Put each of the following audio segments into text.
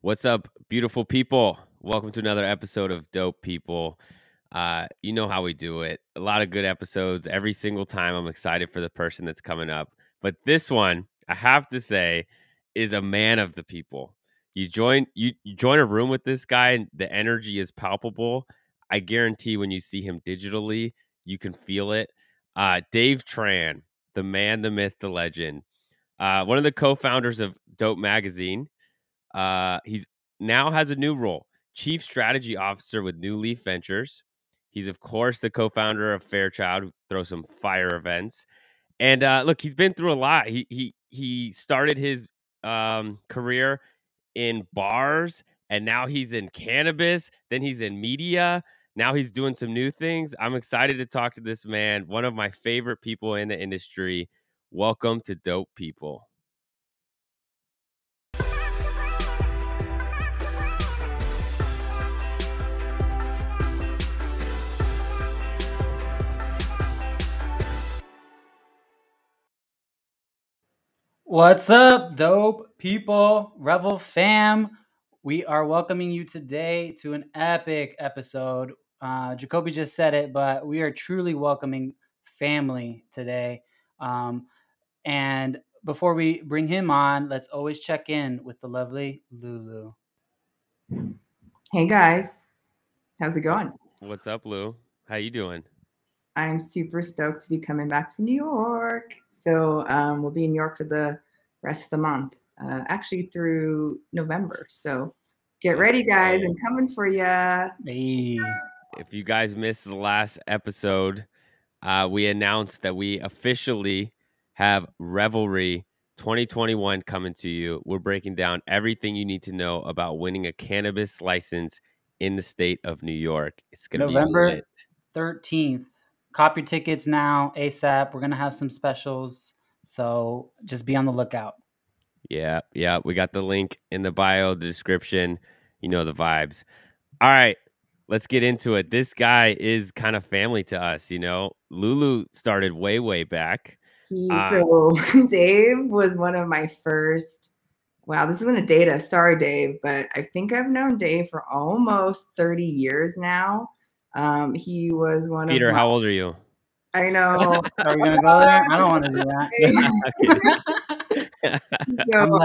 What's up, beautiful people? Welcome to another episode of Dope People. You know how we do it. A lot of good episodes every single time. I'm excited for the person that's coming up. But this one, I have to say, is a man of the people. You join a room with this guy and the energy is palpable. I guarantee when you see him digitally, you can feel it. Dave Tran, the man, the myth, the legend. One of the co-founders of Dope Magazine. He's now has a new role, Chief Strategy Officer with New Leaf Ventures. He's, of course, the co-founder of Fairchild, who throws some fire events. And look, he's been through a lot. He started his career in bars, and now he's in cannabis. Then he's in media. Now he's doing some new things. I'm excited to talk to this man, one of my favorite people in the industry. Welcome to Dope People. What's up, dope people, Revel fam? We are welcoming you today to an epic episode. Jacoby just said it, but we are truly welcoming family today. And before we bring him on, let's always check in with the lovely Lulu. Hey guys, how's it going? What's up, Lou? How you doing? I'm super stoked to be coming back to New York. So we'll be in New York for the rest of the month, actually through November. So get ready, guys. I'm coming for you. Hey. If you guys missed the last episode, we announced that we officially have Revelry 2021 coming to you. We're breaking down everything you need to know about winning a cannabis license in the state of New York. It's going to be November 13th. Cop your tickets now, ASAP. We're going to have some specials, so just be on the lookout. Yeah. We got the link in the bio, the description. You know the vibes. All right, let's get into it. This guy is kind of family to us, you know. Lulu started way back. So Dave was one of my first. Wow, this is going to date us. Sorry, Dave, but I think I've known Dave for almost 30 years now. He was one Peter, of my, how old are you? I know. Are we going to go there? I don't want to do that. So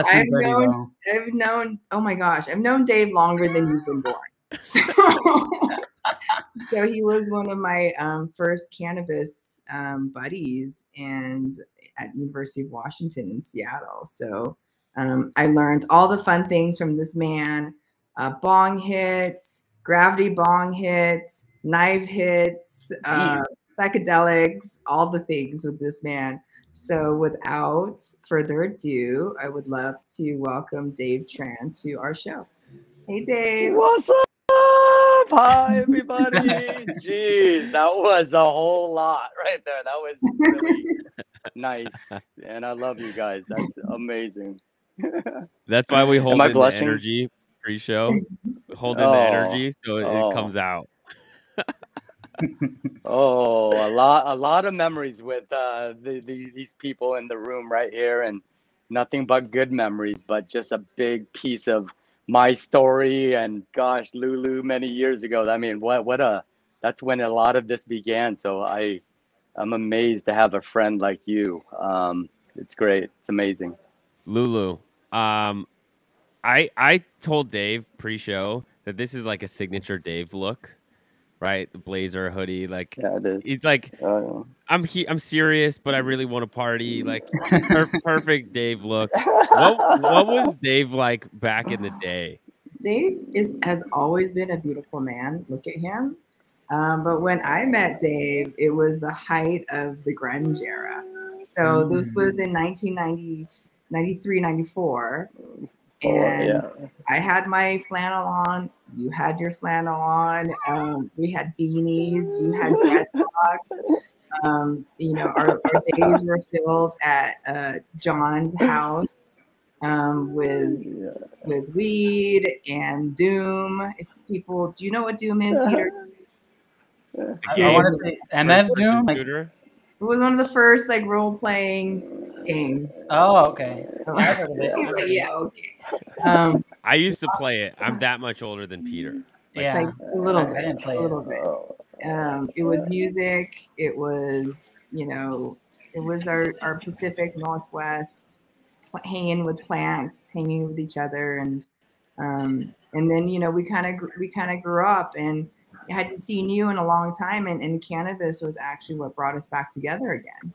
I've known, oh my gosh, I've known Dave longer than you've been born. So he was one of my first cannabis buddies and at University of Washington in Seattle. So I learned all the fun things from this man, bong hits, gravity bong hits, knife hits, psychedelics, all the things with this man. So without further ado, I would love to welcome Dave Tran to our show. Hey, Dave. What's up? Hi, everybody. Jeez, that was a whole lot right there. That was really nice. And I love you guys. That's amazing. That's why we hold in the energy pre-show. Hold in the energy so it comes out. A lot of memories with these people in the room right here, and nothing but good memories, but just a big piece of my story. And gosh, Lulu, many years ago. I mean, that's when a lot of this began. So I'm amazed to have a friend like you. It's great. It's amazing. Lulu, I told Dave pre-show that this is like a signature Dave look. Right, the blazer, hoodie, like yeah, it is. He's like, I'm serious, but I really want to party. Like perfect Dave look. What was Dave like back in the day? Dave has always been a beautiful man. Look at him. But when I met Dave, it was the height of the grunge era. So this was in 1993, 94. And I had my flannel on. You had your flannel on. We had beanies. You had dreadlocks. You know, our days were filled at John's house with weed and Doom. If people, do you know what Doom is, Peter? I want to say MF Doom. It was one of the first like role-playing games. Oh, okay. He's like, yeah, okay. I used to play it. I'm that much older than Peter. Like, Yeah, Like a little I bit, didn't play a it. little bit. It was music. It was, it was our Pacific Northwest, hanging with plants, hanging with each other, and then we kind of grew up, and I hadn't seen you in a long time, and cannabis was actually what brought us back together again.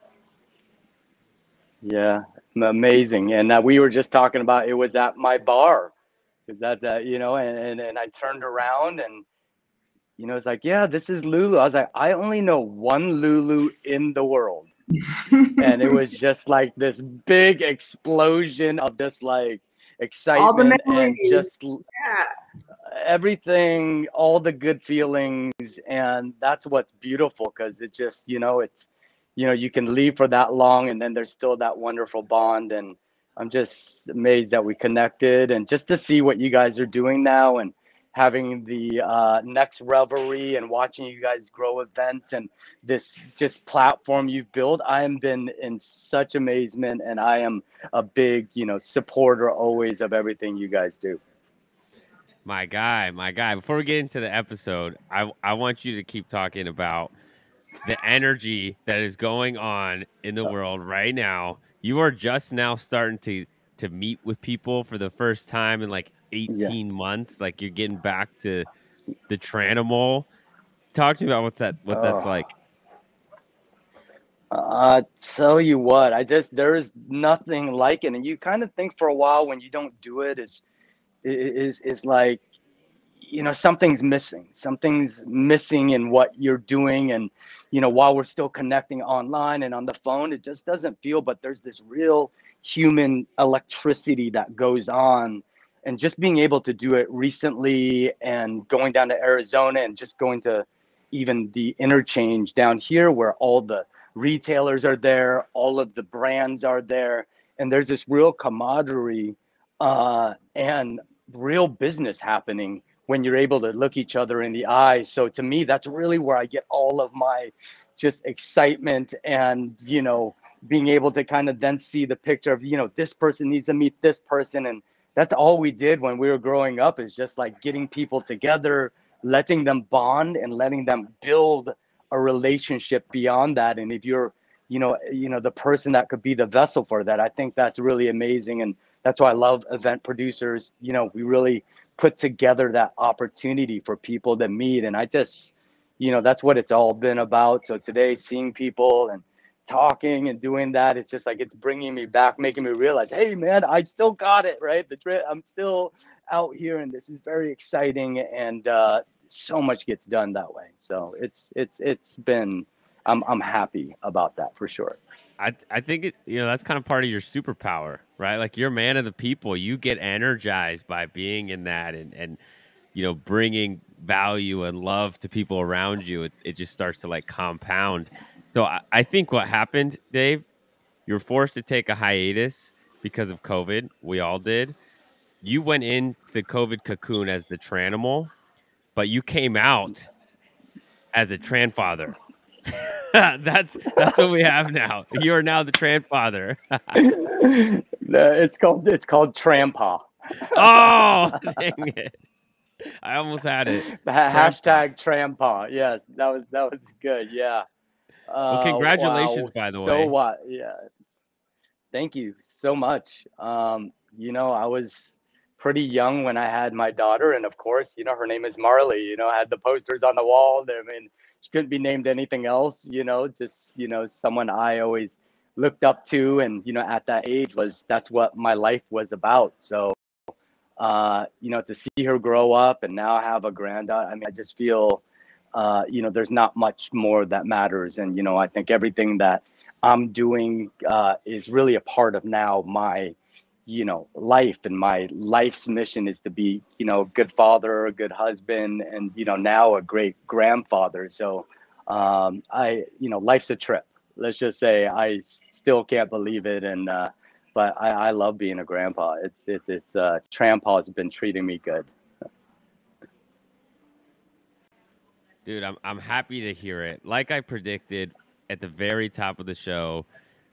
Yeah, amazing. And we were just talking about it was at my bar, because that and I turned around and it's like, yeah, this is Lulu. I was like, I only know one Lulu in the world. And it was just like this big explosion of just like All the excitement and memories. just Yeah. everything, all the good feelings. And that's what's beautiful, because it just, it's, you can leave for that long and then there's still that wonderful bond. And I'm just amazed that we connected, and just to see what you guys are doing now, and having the next revelry, and watching you guys grow events and this just platform you've built. I am been in such amazement, and I am a big, supporter always of everything you guys do. my guy. Before we get into the episode, I want you to keep talking about the energy that is going on in the world right now. You are just now starting to meet with people for the first time in like Yeah. 18 months. Like, you're getting back to the Tranimal. Talk to me about what that's like. Tell you what, there's nothing like it. And you kind of think for a while, when you don't do it, is like, something's missing in what you're doing. And while we're still connecting online and on the phone, it just doesn't feel, but there's this real human electricity that goes on. And just being able to do it recently, and going down to Arizona, and just going to even the interchange down here, where all the retailers are there, all of the brands are there, and there's this real camaraderie and real business happening when you're able to look each other in the eyes. So to me, that's really where I get all of my just excitement, and being able to kind of then see the picture of this person needs to meet this person. And that's all we did when we were growing up, is just like getting people together, letting them bond, and letting them build a relationship beyond that. And if you're the person that could be the vessel for that, I think that's really amazing. And that's why I love event producers. We really put together that opportunity for people to meet. And I just, that's what it's all been about. So today, seeing people and talking and doing that, it's just like, it's bringing me back, making me realize, hey man, I still got it, right? I'm still out here, and this is very exciting. And so much gets done that way. So it's been, I'm happy about that for sure. I think it, that's kind of part of your superpower, right? Like, you're a man of the people. You get energized by being in that, and bringing value and love to people around you. It just starts to like compound. So I think what happened, Dave, you were forced to take a hiatus because of COVID. We all did. You went in the COVID cocoon as the Tranimal, but you came out as a Tran father. That's what we have now. You are now the Tran father. It's called Trampa. Oh, dang it. I almost had it. Hashtag Trampa. Yes, that was good. Yeah. Well, Wow. congratulations, by the So way. what? Yeah. Thank you so much. I was pretty young when I had my daughter, and of course, her name is Marley. I had the posters on the wall. I mean, she couldn't be named anything else. Just someone I always looked up to, and at that age, that's what my life was about. So, to see her grow up and now have a granddaughter, I mean, I just feel, there's not much more that matters. And I think everything that I'm doing is really a part of now my, life. And my life's mission is to be, a good father, a good husband, and, now a great grandfather. So life's a trip. Let's just say I still can't believe it. And, but I love being a grandpa. It's Trampa's been treating me good. Dude, I'm happy to hear it. Like I predicted at the very top of the show,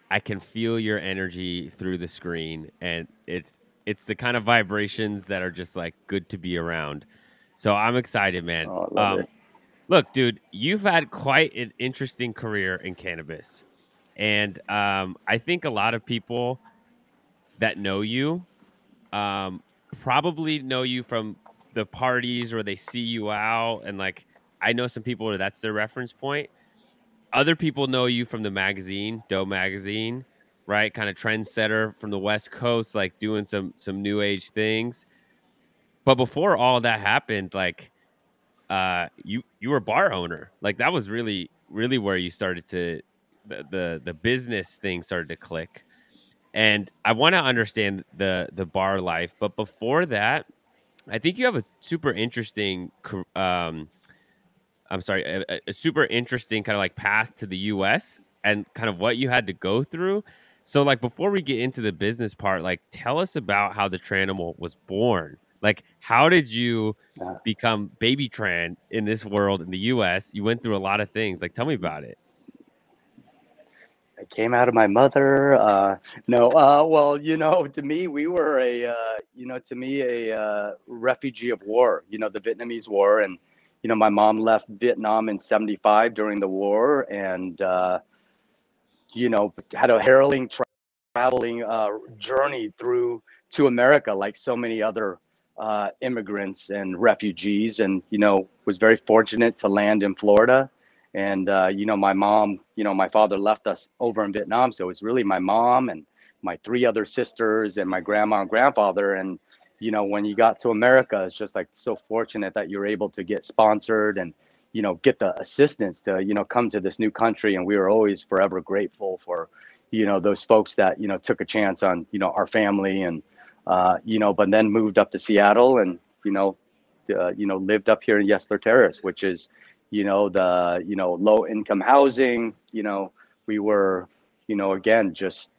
I can feel your energy through the screen, and it's It's the kind of vibrations that are just like good to be around. So I'm excited, man. Oh, I love it. Look, dude, you've had quite an interesting career in cannabis. And I think a lot of people that know you um, probably know you from the parties where they see you out. And like, I know some people where that's their reference point. Other people know you from the magazine, Doe Magazine, right? Kind of trendsetter from the West Coast, like doing some new age things. But before all that happened, like you were a bar owner. Like that was really where you started to the business thing started to click. And I want to understand the bar life, but before that, I think you have a super interesting I'm sorry, a super interesting kind of like path to the US and kind of what you had to go through. So like before we get into the business part, like tell us about how the Tranimal was born. Like how did you Yeah. become baby Tran in this world in the US? You went through a lot of things. Like tell me about it. I came out of my mother. No, well, to me, we were a refugee of war, the Vietnamese War. And, my mom left Vietnam in 75 during the war and, had a harrowing traveling journey through to America, like so many other immigrants and refugees, and was very fortunate to land in Florida. And my mom, my father left us over in Vietnam, so it was really my mom and my three other sisters and my grandma and grandfather. And when you got to America, it's just like so fortunate that you're able to get sponsored and get the assistance to come to this new country. And we were always forever grateful for those folks that took a chance on our family. And but then moved up to Seattle and lived up here in Yesler Terrace, which is the low income housing. We were again just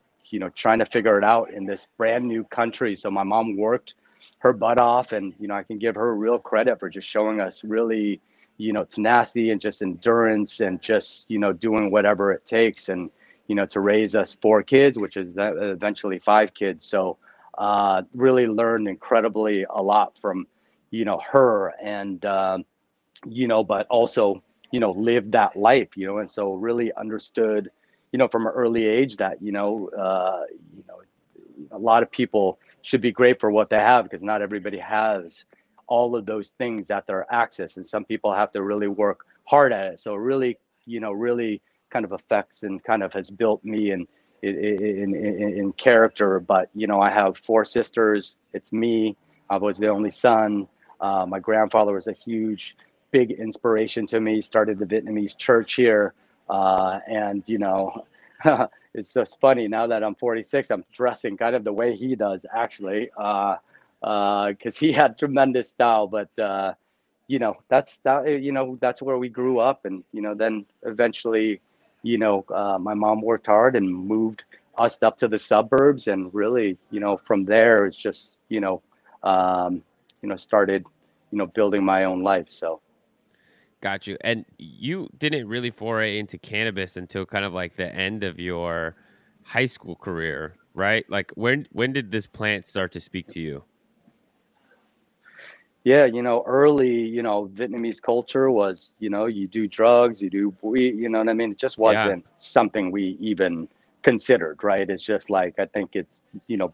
trying to figure it out in this brand new country. So my mom worked her butt off, and I can give her real credit for just showing us really tenacity and just endurance and just doing whatever it takes. And to raise us 4 kids, which is eventually 5 kids. So really learned incredibly a lot from her. And but also lived that life, and so really understood from an early age that a lot of people should be great for what they have, because not everybody has all of those things at their access, and some people have to really work hard at it. So really really kind of affects and kind of has built me in character. But I have 4 sisters. It's me. I was the only son. My grandfather was a huge big inspiration to me. Started the Vietnamese church here. And it's just funny now that I'm 46, I'm dressing kind of the way he does, actually, because he had tremendous style. But that's where we grew up. And then eventually my mom worked hard and moved us up to the suburbs, and really from there it's just started building my own life. So Got you. And you didn't really foray into cannabis until kind of like the end of your high school career, right? Like when did this plant start to speak to you? yeah, early, Vietnamese culture was, you do drugs, you do weed, you know what I mean? It just Yeah. wasn't something we even considered, right? It's just like, I think it's,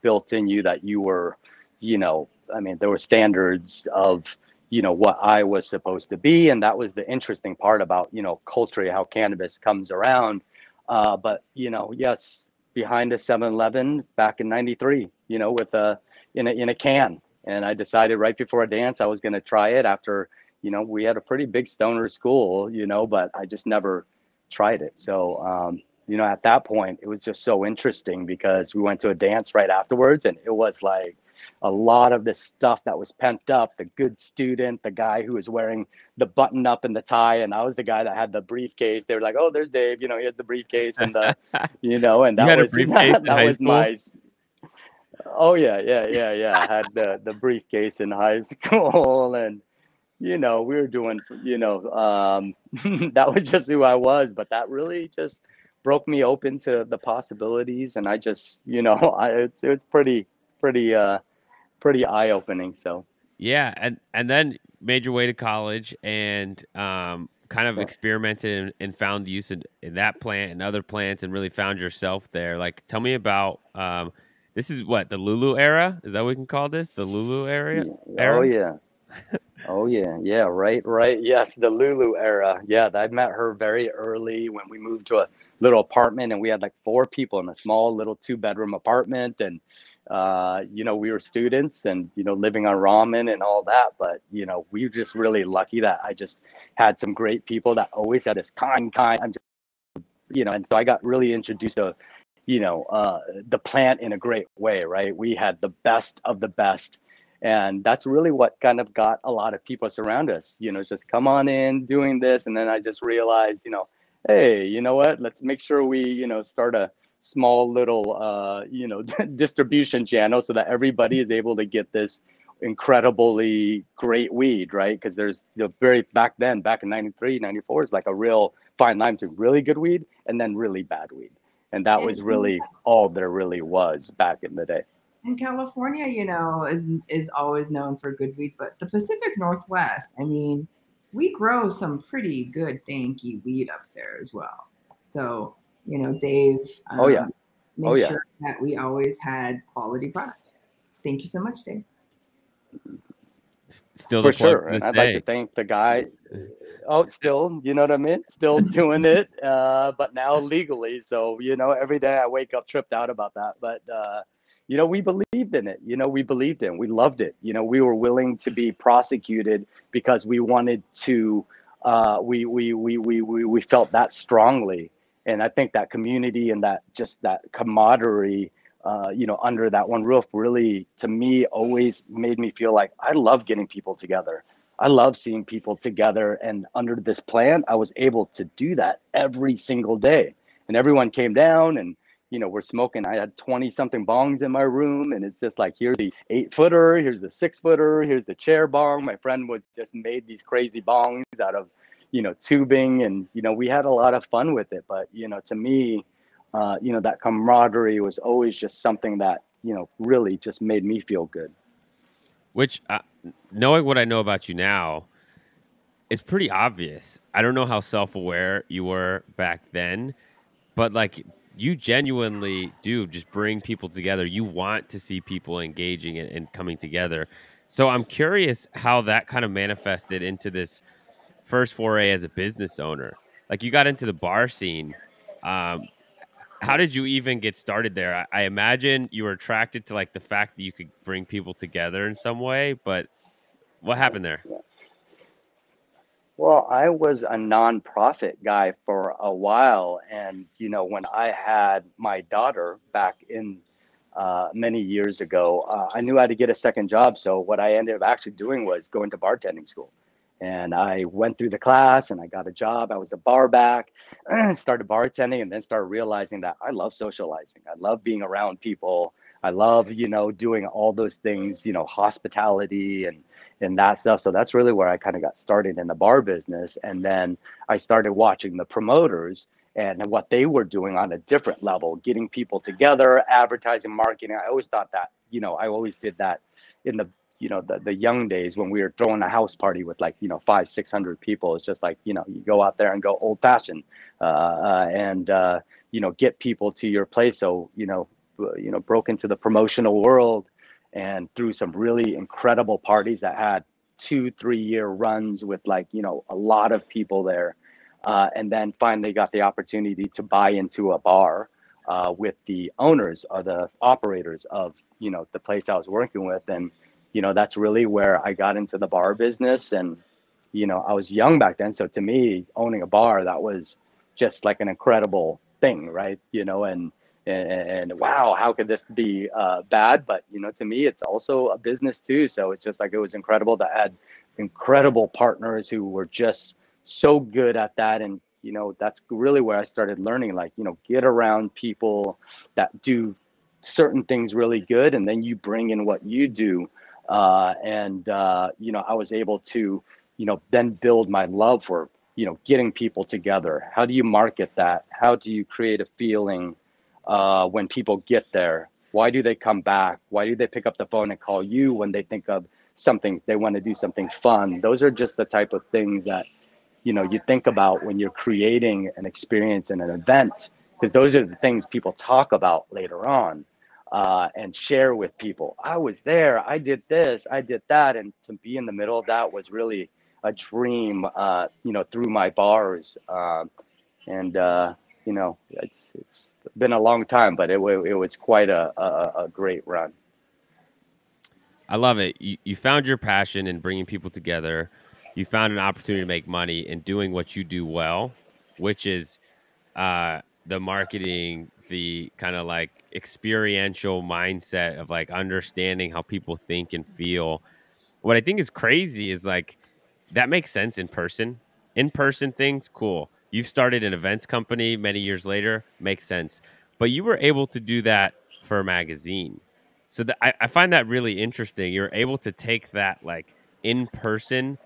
built in you that you were, I mean, there were standards of, what I was supposed to be. And that was the interesting part about, culture, how cannabis comes around. But, yes, behind a 7-Eleven back in 93, with in a can. And I decided right before a dance I was going to try it after, we had a pretty big stoner school, but I just never tried it. So, at that point, it was just so interesting because we went to a dance right afterwards, and it was like a lot of this stuff that was pent up, the good student, the guy who was wearing the button up and the tie. And I was the guy that had the briefcase. They were like, oh, there's Dave, he has the briefcase and and You that had a was, briefcase in that high was school? oh yeah. I had the briefcase in high school, and we were doing, that was just who I was. But that really just broke me open to the possibilities, and I just, it's pretty pretty eye-opening. So Yeah, and then made your way to college and kind of yeah. experimented and found use in that plant and other plants and really found yourself there. Like, tell me about this is what, the Lulu era? Is that what we can call this? The Lulu area Yeah. Oh era? yeah. Oh yeah, yeah, right. Yes, the Lulu era. Yeah, I met her very early when we moved to a little apartment, and we had like 4 people in a small little 2-bedroom apartment, and we were students and living on ramen and all that. But we were just really lucky that I just had some great people that always had this kind. I'm just and so I got really introduced to the plant in a great way, right? We had the best of the best. And that's really what kind of got a lot of people surround us, just come on in doing this. And then I just realized, hey, you know what? Let's make sure we, start a small little, distribution channel so that everybody is able to get this incredibly great weed, right? Because there's back in 93, 94 is like a real fine line to really good weed and then really bad weed. And that was really all there really was back in the day. And California, is always known for good weed, but the Pacific Northwest, I mean, we grow some pretty good danky weed up there as well. So, Dave, make sure that we always had quality products. Thank you so much, Dave. Still for sure, and I'd like to thank the guy. Still, you know what I mean? Still doing it, but now legally. So every day I wake up tripped out about that, but we believed in it. We loved it. We were willing to be prosecuted because we wanted to. We felt that strongly, and I think that community and that camaraderie. Under that one roof really, to me, always made me feel like I love getting people together. I love seeing people together. And under this plan, I was able to do that every single day. And everyone came down and, we're smoking. I had 20 something bongs in my room. And it's just like, here's the 8-footer, here's the 6-footer, here's the chair bong. My friend would just made these crazy bongs out of, tubing. And, we had a lot of fun with it. But, to me, that camaraderie was always just something that, really just made me feel good. Which, knowing what I know about you now, it's pretty obvious. I don't know how self-aware you were back then, but like you genuinely do just bring people together. You want to see people engaging and coming together. So I'm curious how that kind of manifested into this first foray as a business owner. Like you got into the bar scene. How did you even get started there? I imagine you were attracted to like the fact that you could bring people together in some way, but what happened there? Well, I was a nonprofit guy for a while. And, when I had my daughter back in many years ago, I knew I had to get a second job. So what I ended up actually doing was going to bartending school. And I went through the class and I got a job. I was a bar back, started bartending, and then started realizing that I love socializing. I love being around people. I love, doing all those things, hospitality and that stuff. So that's really where I kind of got started in the bar business. And then I started watching the promoters and what they were doing on a different level, getting people together, advertising, marketing. I always thought that, I always did that in the young days when we were throwing a house party with like 500-600 people. It's just like you go out there and go old fashioned and get people to your place. So broke into the promotional world and threw some really incredible parties that had 2-3 year runs with like a lot of people there, and then finally got the opportunity to buy into a bar with the owners or the operators of the place I was working with. And that's really where I got into the bar business. And, I was young back then. So to me, owning a bar, that was just like an incredible thing, right? And wow, how could this be bad? But, to me, it's also a business too. So it's just like, it was incredible to add incredible partners who were just so good at that. And, that's really where I started learning, like, get around people that do certain things really good. And then you bring in what you do. I was able to, then build my love for, getting people together. How do you market that? How do you create a feeling when people get there? Why do they come back? Why do they pick up the phone and call you when they think of something, they want to do something fun? Those are just the type of things that, you know, you think about when you're creating an experience and an event, because those are the things people talk about later on, and share with people. I was there, I did this, I did that. And to be in the middle of that was really a dream, you know, through my bars. And you know, it's been a long time, but it was quite a great run. I love it. You found your passion in bringing people together. You found an opportunity to make money in doing what you do well, which is the marketing, the kind of like experiential mindset of like understanding how people think and feel. What I think is crazy is like that makes sense in person. In person things, cool. You've started an events company many years later, makes sense. But you were able to do that for a magazine. So I find that really interesting. You're able to take that like in person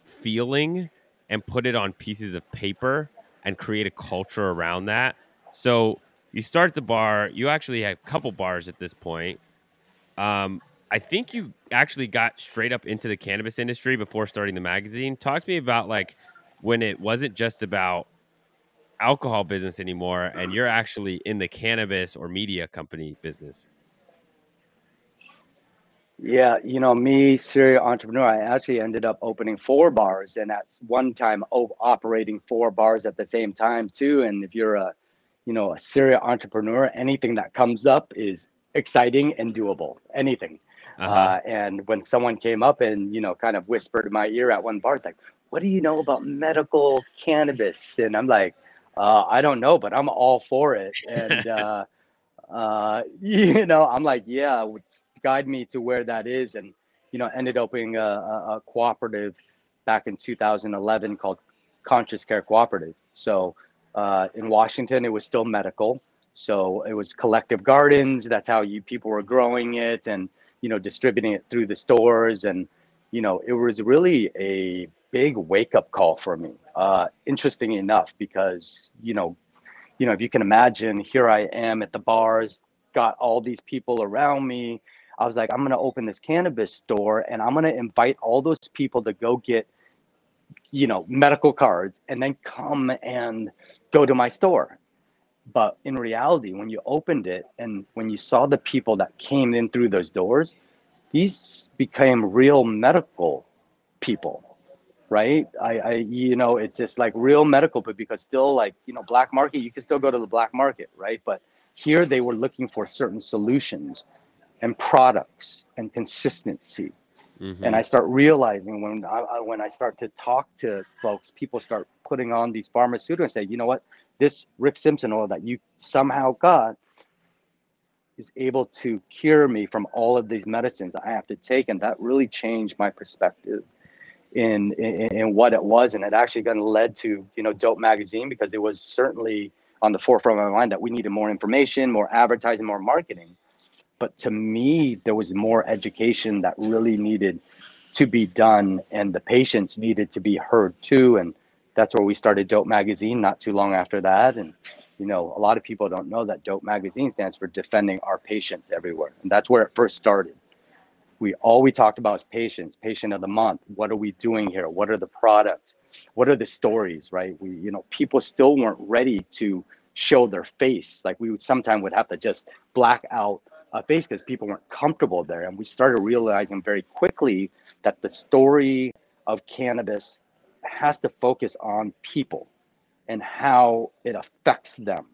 feeling and put it on pieces of paper and create a culture around that. So you start the bar, you actually have a couple bars at this point. Um, I think you actually got straight up into the cannabis industry before starting the magazine. Talk to me about like when it wasn't just about alcohol business anymore and you're actually in the cannabis or media company business. Yeah, you know, me, serial entrepreneur, I actually ended up opening 4 bars, and at one time operating 4 bars at the same time too. And if you're a, you know, a serial entrepreneur, anything that comes up is exciting and doable. Anything. Uh-huh. And when someone came up and, you know, kind of whispered in my ear at one bar, it's like, "What do you know about medical cannabis?" And I'm like, "I don't know, but I'm all for it." And you know, I'm like, yeah, guide me to where that is. And, you know, ended up being a cooperative back in 2011 called Conscious Care Cooperative. So in Washington, it was still medical. So it was collective gardens. That's how people were growing it and, you know, distributing it through the stores. And, you know, it was really a big wake up call for me. Interesting enough, because, you know, if you can imagine, here I am at the bars, got all these people around me. I was like, I'm going to open this cannabis store and I'm going to invite all those people to go get, you know, medical cards and then come and go to my store. But in reality, when you opened it and when you saw the people that came in through those doors, these became real medical people. Right. You know, it's just like real medical, but because still like, you know, black market, you can still go to the black market. Right. But here they were looking for certain solutions and products and consistency. And Mm-hmm. I start realizing when I start to talk to folks, people start putting on these pharmaceuticals and say, you know what, this Rick Simpson oil that you somehow got is able to cure me from all of these medicines I have to take. And that really changed my perspective in what it was, and it actually kind of led to, you know, Dope Magazine, because it was certainly on the forefront of my mind that we needed more information, more advertising, more marketing. But to me, there was more education that really needed to be done, and the patients needed to be heard too. And that's where we started Dope Magazine not too long after that. And, you know, a lot of people don't know that Dope Magazine stands for Defending Our Patients Everywhere. And that's where it first started. All we talked about is patients, patient of the month. What are we doing here? What are the products? What are the stories, right? You know, people still weren't ready to show their face. Like we would sometimes would have to just black out a face because people weren't comfortable there. And we started realizing very quickly that the story of cannabis has to focus on people and how it affects them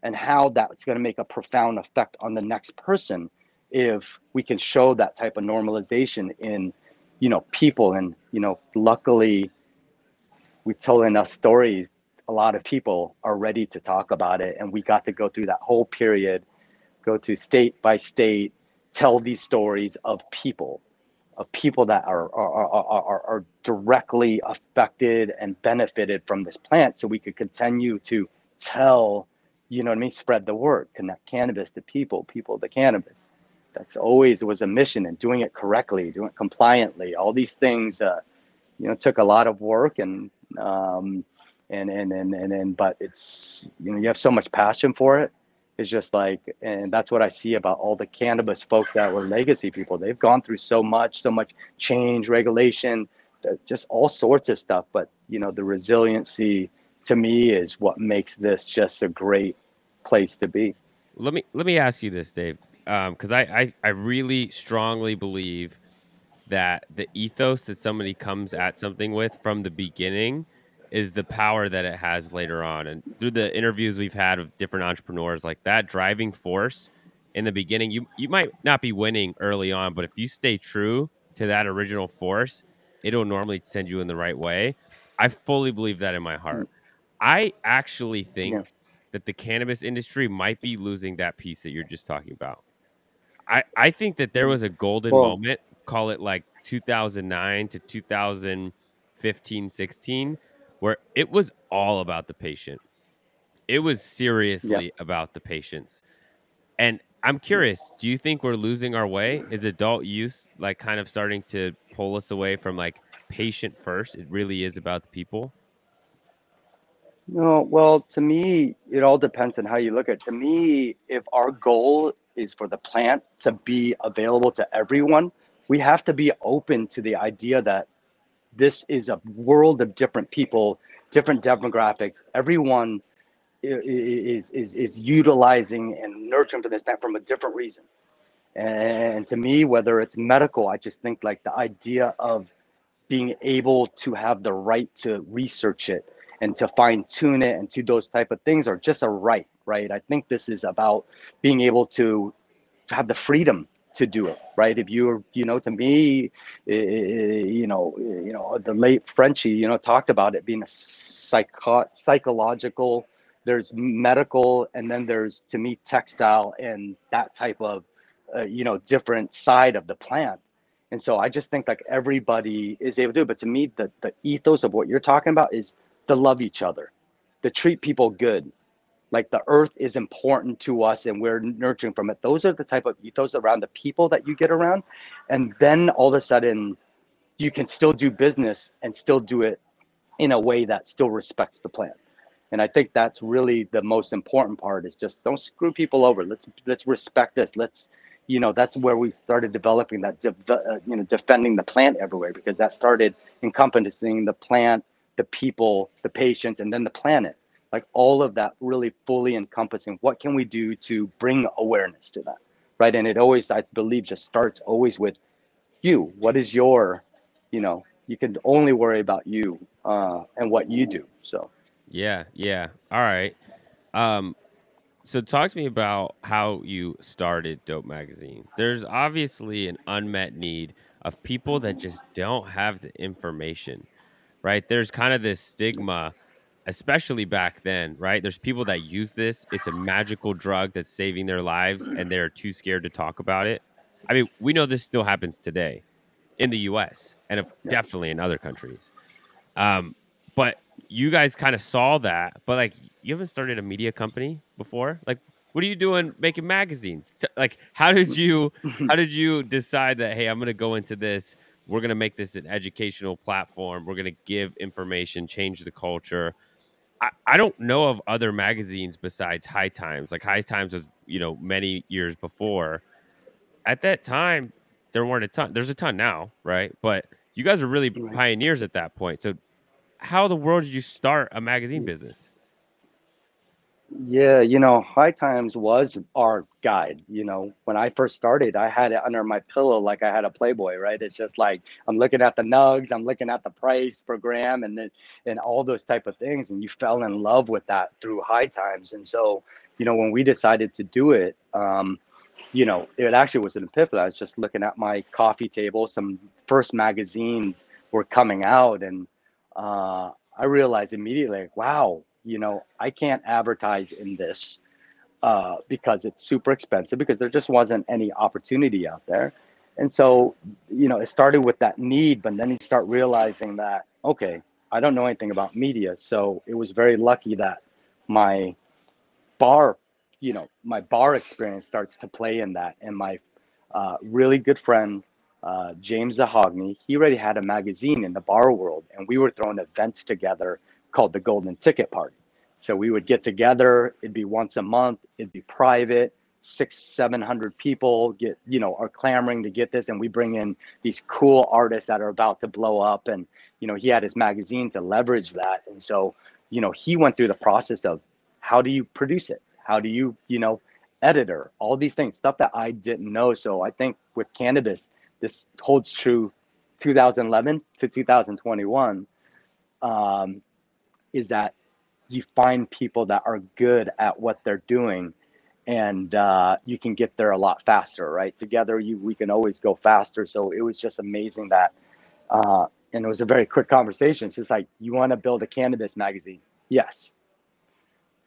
and how that's going to make a profound effect on the next person if we can show that type of normalization in, you know, people. And, you know, luckily we told enough stories, a lot of people are ready to talk about it, and we got to go through that whole period, go to state by state, tell these stories of people that are directly affected and benefited from this plant, so we could continue to tell, you know what I mean, spread the word, connect cannabis to people, people to cannabis. That's always was a mission, and doing it correctly, doing it compliantly. All these things, you know, took a lot of work, and but it's, you know, you have so much passion for it, It's just like, and that's what I see about all the cannabis folks that were legacy people. They've gone through so much change, regulation, just all sorts of stuff. But you know, the resiliency to me is what makes this just a great place to be. Let me ask you this, Dave, because I really strongly believe that the ethos that somebody comes at something with from the beginning is the power that it has later on. And through the interviews we've had with different entrepreneurs, like that driving force in the beginning, you might not be winning early on, but if you stay true to that original force, it'll normally send you in the right way. I fully believe that in my heart. I actually Yeah. think that the cannabis industry might be losing that piece that you're just talking about. I think that there was a golden Well, moment, call it like 2009 to 2015, 16, where it was all about the patient. It was yeah. seriously about the patients. And I'm curious, do you think we're losing our way? Is adult use like kind of starting to pull us away from like patient first? It really is about the people. No, well, to me, it all depends on how you look at it. To me, if our goal is for the plant to be available to everyone, we have to be open to the idea that this is a world of different people, different demographics. Everyone is utilizing and nurturing for this plant from a different reason. And to me, whether it's medical, I just think like the idea of being able to have the right to research it and to fine tune it and to those type of things are just a right? I think this is about being able to have the freedom to do it, right? If you're, to me, the late Frenchie, talked about it being a psychological, there's medical, and then there's, to me, textile and that type of, different side of the plant. And so I just think like everybody is able to do it. But to me, the ethos of what you're talking about is to love each other, to treat people good, like the earth is important to us and we're nurturing from it. Those are the type of ethos around the people that you get around. And then all of a sudden you can still do business and still do it in a way that still respects the plant. And I think that's really the most important part, is just don't screw people over. Let's respect this. That's where we started developing that, defending the plant everywhere, because that started encompassing the plant, the people, the patients, and then the planet. Like all of that really fully encompassing what can we do to bring awareness to that, right? And it always, I believe, just starts always with you. What is your, you can only worry about you and what you do. So. Yeah, yeah. All right. Um, So talk to me about how you started Dope Magazine. There's obviously an unmet need of people that just don't have the information, right? There's kind of this stigma, especially back then, right? There's people that use this. It's a magical drug that's saving their lives and they're too scared to talk about it. I mean, we know this still happens today in the US and Yeah. definitely in other countries. Um, but you guys kind of saw that, but like you haven't started a media company before. Like, what are you doing making magazines? Like, how did you decide that, hey, I'm gonna go into this, we're gonna make this an educational platform, we're gonna give information, change the culture. I don't know of other magazines besides High Times. Like High Times was, many years before. At that time, there weren't a ton. There's a ton now, right? But you guys are really Right. pioneers at that point. So how the world did you start a magazine business? Yeah, High Times was our guide. When I first started, I had it under my pillow like I had a Playboy, right? It's just like I'm looking at the nugs, I'm looking at the price per gram, and all those type of things. And you fell in love with that through High Times. And so, when we decided to do it, it actually was an epiphany. I was just looking at my coffee table. Some first magazines were coming out, and I realized immediately, like, wow, I can't advertise in this because it's super expensive, because there just wasn't any opportunity out there. And so, it started with that need, but then you start realizing that, okay, I don't know anything about media. So it was very lucky that my bar, my bar experience starts to play in that. And my really good friend, James Zahogny, he already had a magazine in the bar world, and we were throwing events together called the Golden Ticket Party. So we would get together. It'd be once a month. It'd be private. 600-700 people are clamoring to get this, and we bring in these cool artists that are about to blow up. And he had his magazine to leverage that. And so he went through the process of how do you produce it, how do you editor, all these things, stuff that I didn't know. So I think with cannabis, this holds true 2011 to 2021, is that you find people that are good at what they're doing, and you can get there a lot faster, right? Together, we can always go faster. So it was just amazing that, and it was a very quick conversation. It's just like, you want to build a cannabis magazine? Yes.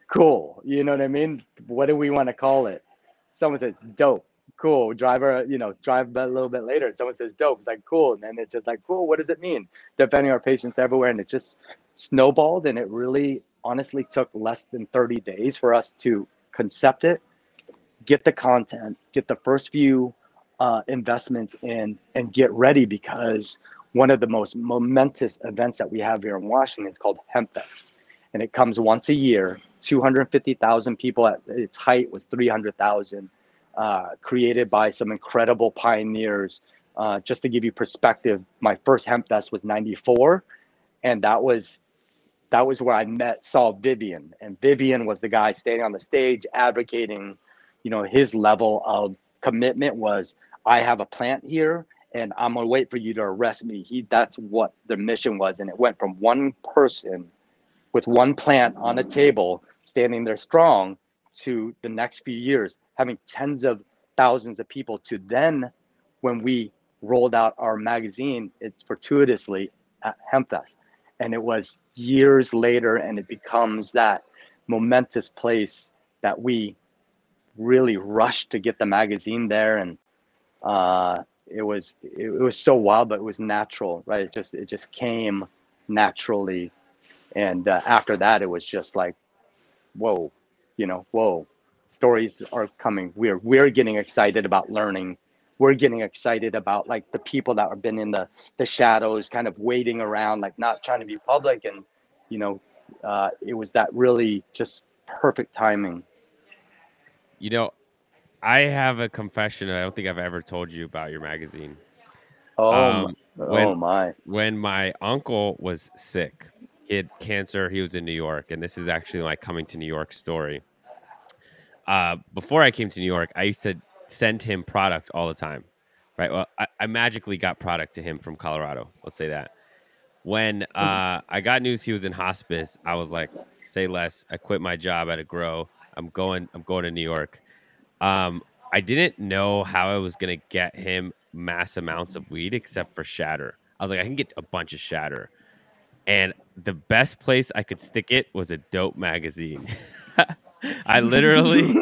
Cool. You know what I mean? What do we want to call it? Someone says dope. Cool. Drive a little bit later, and someone says dope. It's like, cool. And then it's just like, cool. What does it mean? Defending our patients everywhere. And it just snowballed. And it really honestly took less than 30 days for us to concept it, get the content, get the first few investments in, and get ready, because one of the most momentous events that we have here in Washington is called Hemp Fest. And it comes once a year. 250,000 people. At its height was 300,000, created by some incredible pioneers. Just to give you perspective, my first Hemp Fest was 94, and that was where I saw Vivian. And Vivian was the guy standing on the stage advocating, his level of commitment was, I have a plant here and I'm gonna wait for you to arrest me. That's what the mission was. And it went from one person with one plant on a table, standing there strong, to the next few years, having tens of thousands of people, to then, when we rolled out our magazine, it's fortuitously at HempFest. And it was years later, and it becomes that momentous place that we really rushed to get the magazine there. And it was so wild, but it was natural, right? It just came naturally. And after that, it was just like, whoa, whoa, stories are coming. We're getting excited about learning. We're getting excited about like the people that have been in the shadows, kind of waiting around, like not trying to be public. And, it was that really just perfect timing. I have a confession. I don't think I've ever told you about your magazine. Oh When my. When my uncle was sick, he had cancer. He was in New York, and this is actually my coming to New York story. Before I came to New York, I used to send him product all the time, right? Well, I magically got product to him from Colorado. Let's say that. When I got news he was in hospice, I was like, say less. I quit my job at a grow. I'm going to New York. I didn't know how I was gonna get him mass amounts of weed except for shatter. I was like, I can get a bunch of shatter. And the best place I could stick it was a dope magazine. I literally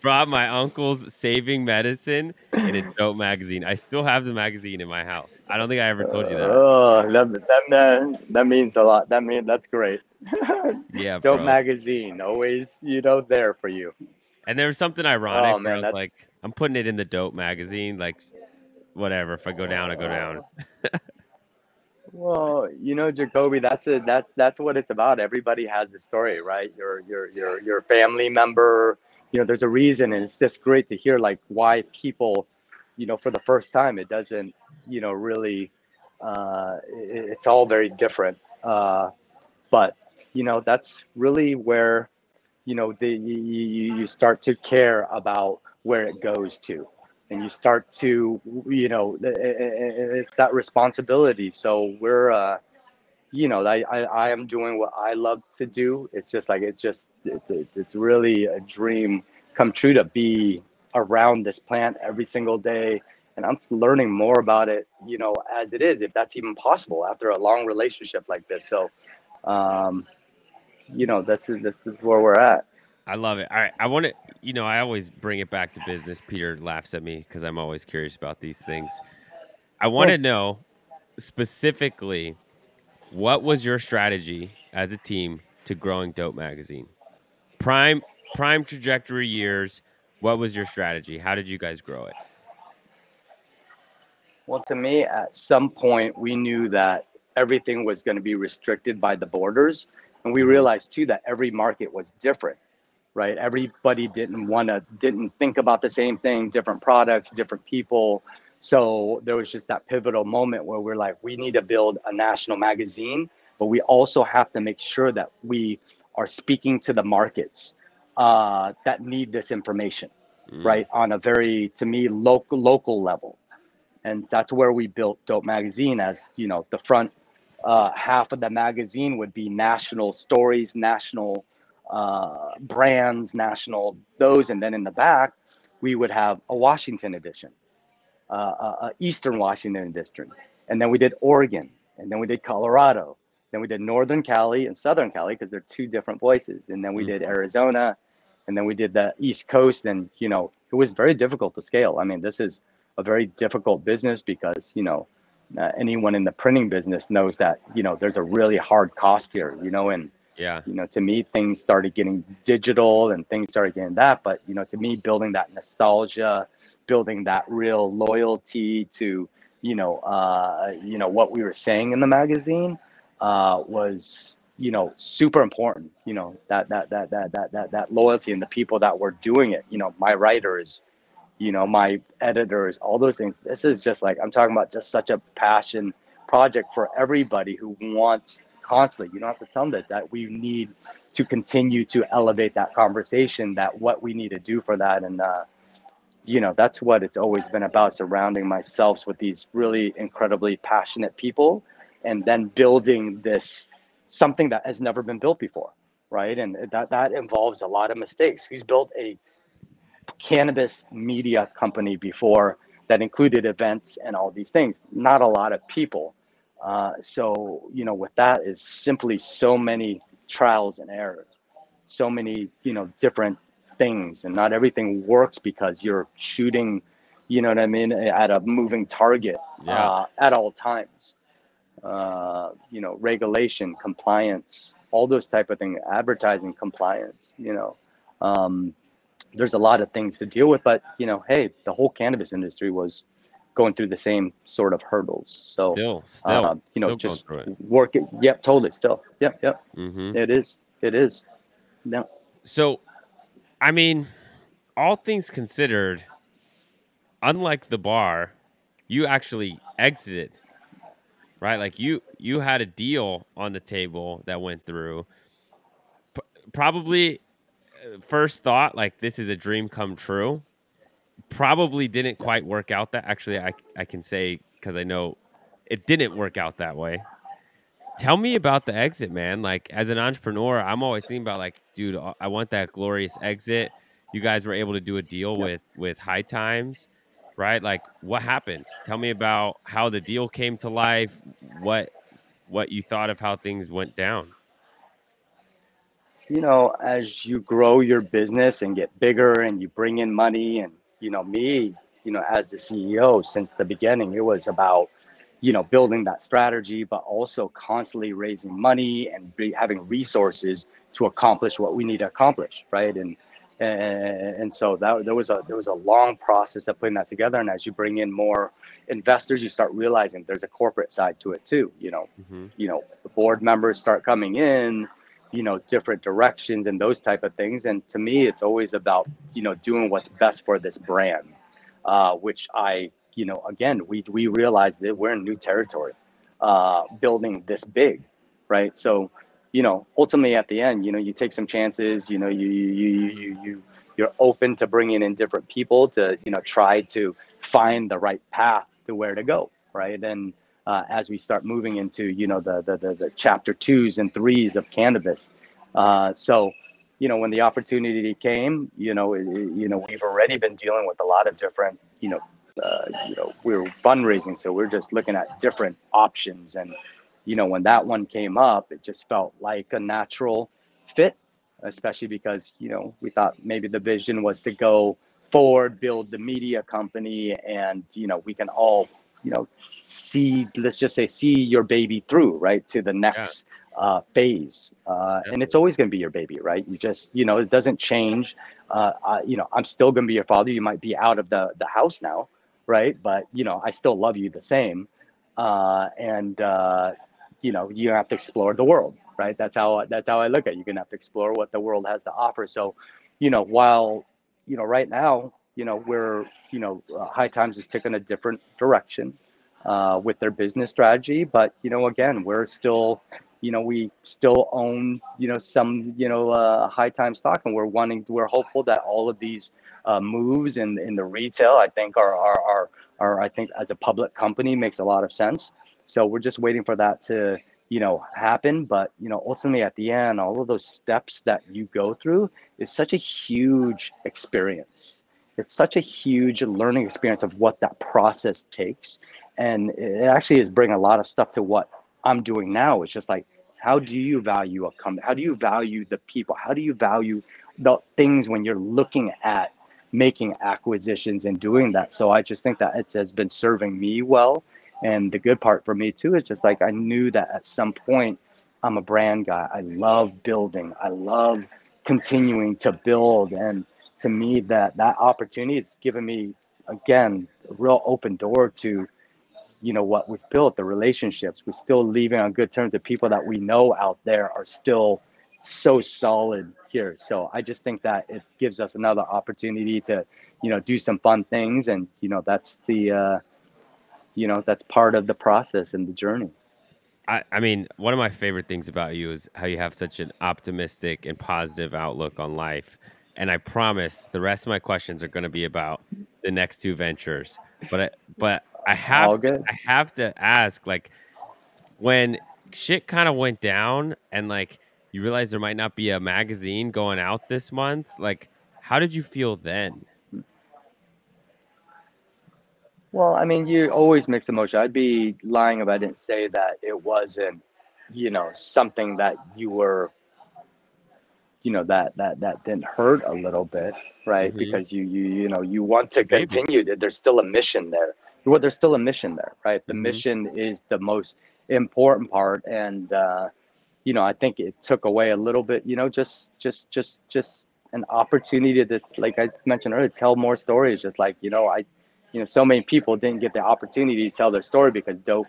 brought my uncle's Saving Medicine in a dope magazine. I still have the magazine in my house. I don't think I ever told you that. Oh, that means a lot. That's great. Yeah, Dope bro. magazine, always, there for you. And there was something ironic Oh, man, where I was like, I'm putting it in the dope magazine. Like, whatever. If I go down, I go down. Well, Jacoby, that's what it's about. Everybody has a story, right? Your family member, there's a reason, and it's just great to hear like why people, for the first time, it doesn't, really, it's all very different. But that's really where, you start to care about where it goes to. And you start to, it's that responsibility. So we're, I am doing what I love to do. It's just like, it's really a dream come true to be around this plant every single day. And I'm learning more about it, as it is, if that's even possible after a long relationship like this. So, this is where we're at. I love it. All right. I want to, I always bring it back to business. Peter laughs at me because I'm always curious about these things. I want to know specifically, what was your strategy as a team to growing Dope Magazine? Prime trajectory years. What was your strategy? How did you guys grow it? Well, to me, at some point, we knew that everything was going to be restricted by the borders. And we realized too that every market was different, right? Everybody didn't think about the same thing, different products, different people. So there was just that pivotal moment where we're like, we need to build a national magazine, but we also have to make sure that we are speaking to the markets that need this information, right? On a very, to me, local level. And that's where we built Dope Magazine. As you know, the front half of the magazine would be national stories, national brands, national those, and then in the back we would have a Washington edition, Eastern Washington district, and then we did Oregon, and then we did Colorado, then we did Northern Cali and Southern Cali because they're two different voices, and then we did Arizona, and then we did the East Coast. And you know, it was very difficult to scale. I mean, this is a very difficult business because, you know, anyone in the printing business knows that, you know, there's a really hard cost here, you know. And Yeah. you know, to me, things started getting digital and things started getting that. But, you know, to me, building that nostalgia, building that real loyalty to, you know, what we were saying in the magazine was, you know, super important. You know, that loyalty and the people that were doing it. You know, my writers, you know, my editors, all those things. This is just like, I'm talking about just such a passion project for everybody who wants constantly. You don't have to tell them that we need to continue to elevate that conversation, that what we need to do for that. And, you know, that's what it's always been about, surrounding myself with these really incredibly passionate people and then building this something that has never been built before. Right. And that involves a lot of mistakes. Who's built a cannabis media company before that included events and all these things? Not a lot of people. So, you know, with that is simply so many trials and errors, so many, you know, different things, and not everything works because you're shooting, you know what I mean, at a moving target at all times. You know, regulation, compliance, all those type of things, advertising compliance, you know. There's a lot of things to deal with, but you know, hey, the whole cannabis industry was going through the same sort of hurdles. So Still, you know, still just going through it. work it. Yep, totally. Still, yep. Mm-hmm. It is. Yeah. So, I mean, all things considered, unlike the bar, you actually exited, right? Like you had a deal on the table that went through. Probably first thought, like, this is a dream come true. Probably didn't quite work out that. Actually, I can say, because I know it didn't work out that way. Tell me about the exit, man. Like, as an entrepreneur, I'm always thinking about, like, dude, I want that glorious exit. You guys were able to do a deal with High Times, right? Like, what happened? Tell me about how the deal came to life. What you thought of how things went down. You know, as you grow your business and get bigger and you bring in money, and you know, me, you know, as the CEO since the beginning, it was about, you know, building that strategy, but also constantly raising money and having resources to accomplish what we need to accomplish, right? And so that there was a long process of putting that together. And as you bring in more investors, you start realizing there's a corporate side to it too. You know, the board members start coming in, you know, different directions and those type of things. And to me, it's always about, you know, doing what's best for this brand, which I, you know, again, we realize that we're in new territory, building this big, right? So, you know, ultimately at the end, you know, you take some chances, you know, you're open to bringing in different people to, you know, try to find the right path to where to go, right? And as we start moving into, you know, the chapter 2s and 3s of cannabis. So, you know, when the opportunity came, you know, we've already been dealing with a lot of different, you know, we were fundraising, so we're just looking at different options. And, you know, when that one came up, it just felt like a natural fit, especially because, you know, we thought maybe the vision was to go forward, build the media company, and, you know, we can all, you know, let's just say, see your baby through, right, to the next phase. And it's always going to be your baby, right? You just, you know, it doesn't change. You know, I'm still going to be your father. You might be out of the house now, right? But, you know, I still love you the same. And you know, you have to explore the world, right? That's how I look at it. You're gonna have to explore what the world has to offer. So, while right now, we're High Times is taking a different direction with their business strategy, but again, we're still we still own some High Times stock, and we're hopeful that all of these moves in the retail, I think are I think as a public company makes a lot of sense. So we're just waiting for that to happen. But ultimately at the end, all of those steps that you go through is such a huge experience. It's such a huge learning experience of what that process takes, and it actually is bringing a lot of stuff to what I'm doing now. It's just like, how do you value a company? How do you value the people? How do you value the things when you're looking at making acquisitions and doing that? So I just think that it has been serving me well. And the good part for me too is just like, I knew that at some point I'm a brand guy. I love building. I love continuing to build. And to me, that opportunity has given me, again, a real open door to what we've built, the relationships. We're still leaving on good terms. The people that we know out there are still so solid here. So I just think that it gives us another opportunity to do some fun things, and that's the that's part of the process and the journey. I mean, one of my favorite things about you is how you have such an optimistic and positive outlook on life. And I promise the rest of my questions are going to be about the next two ventures. But I All have to good. ask, like, when shit kind of went down and like you realized there might not be a magazine going out this month, like, how did you feel then? Well, I mean, you always mix emotion. I'd be lying if I didn't say that it wasn't, something that you were, that didn't hurt a little bit, right? Mm-hmm. Because you want It's to your baby. continue. There's still a mission there. Well, there's still a mission there, right? The Mm-hmm. mission is the most important part, and I think it took away a little bit, just an opportunity to, like I mentioned earlier, tell more stories. Just like, so many people didn't get the opportunity to tell their story because Dope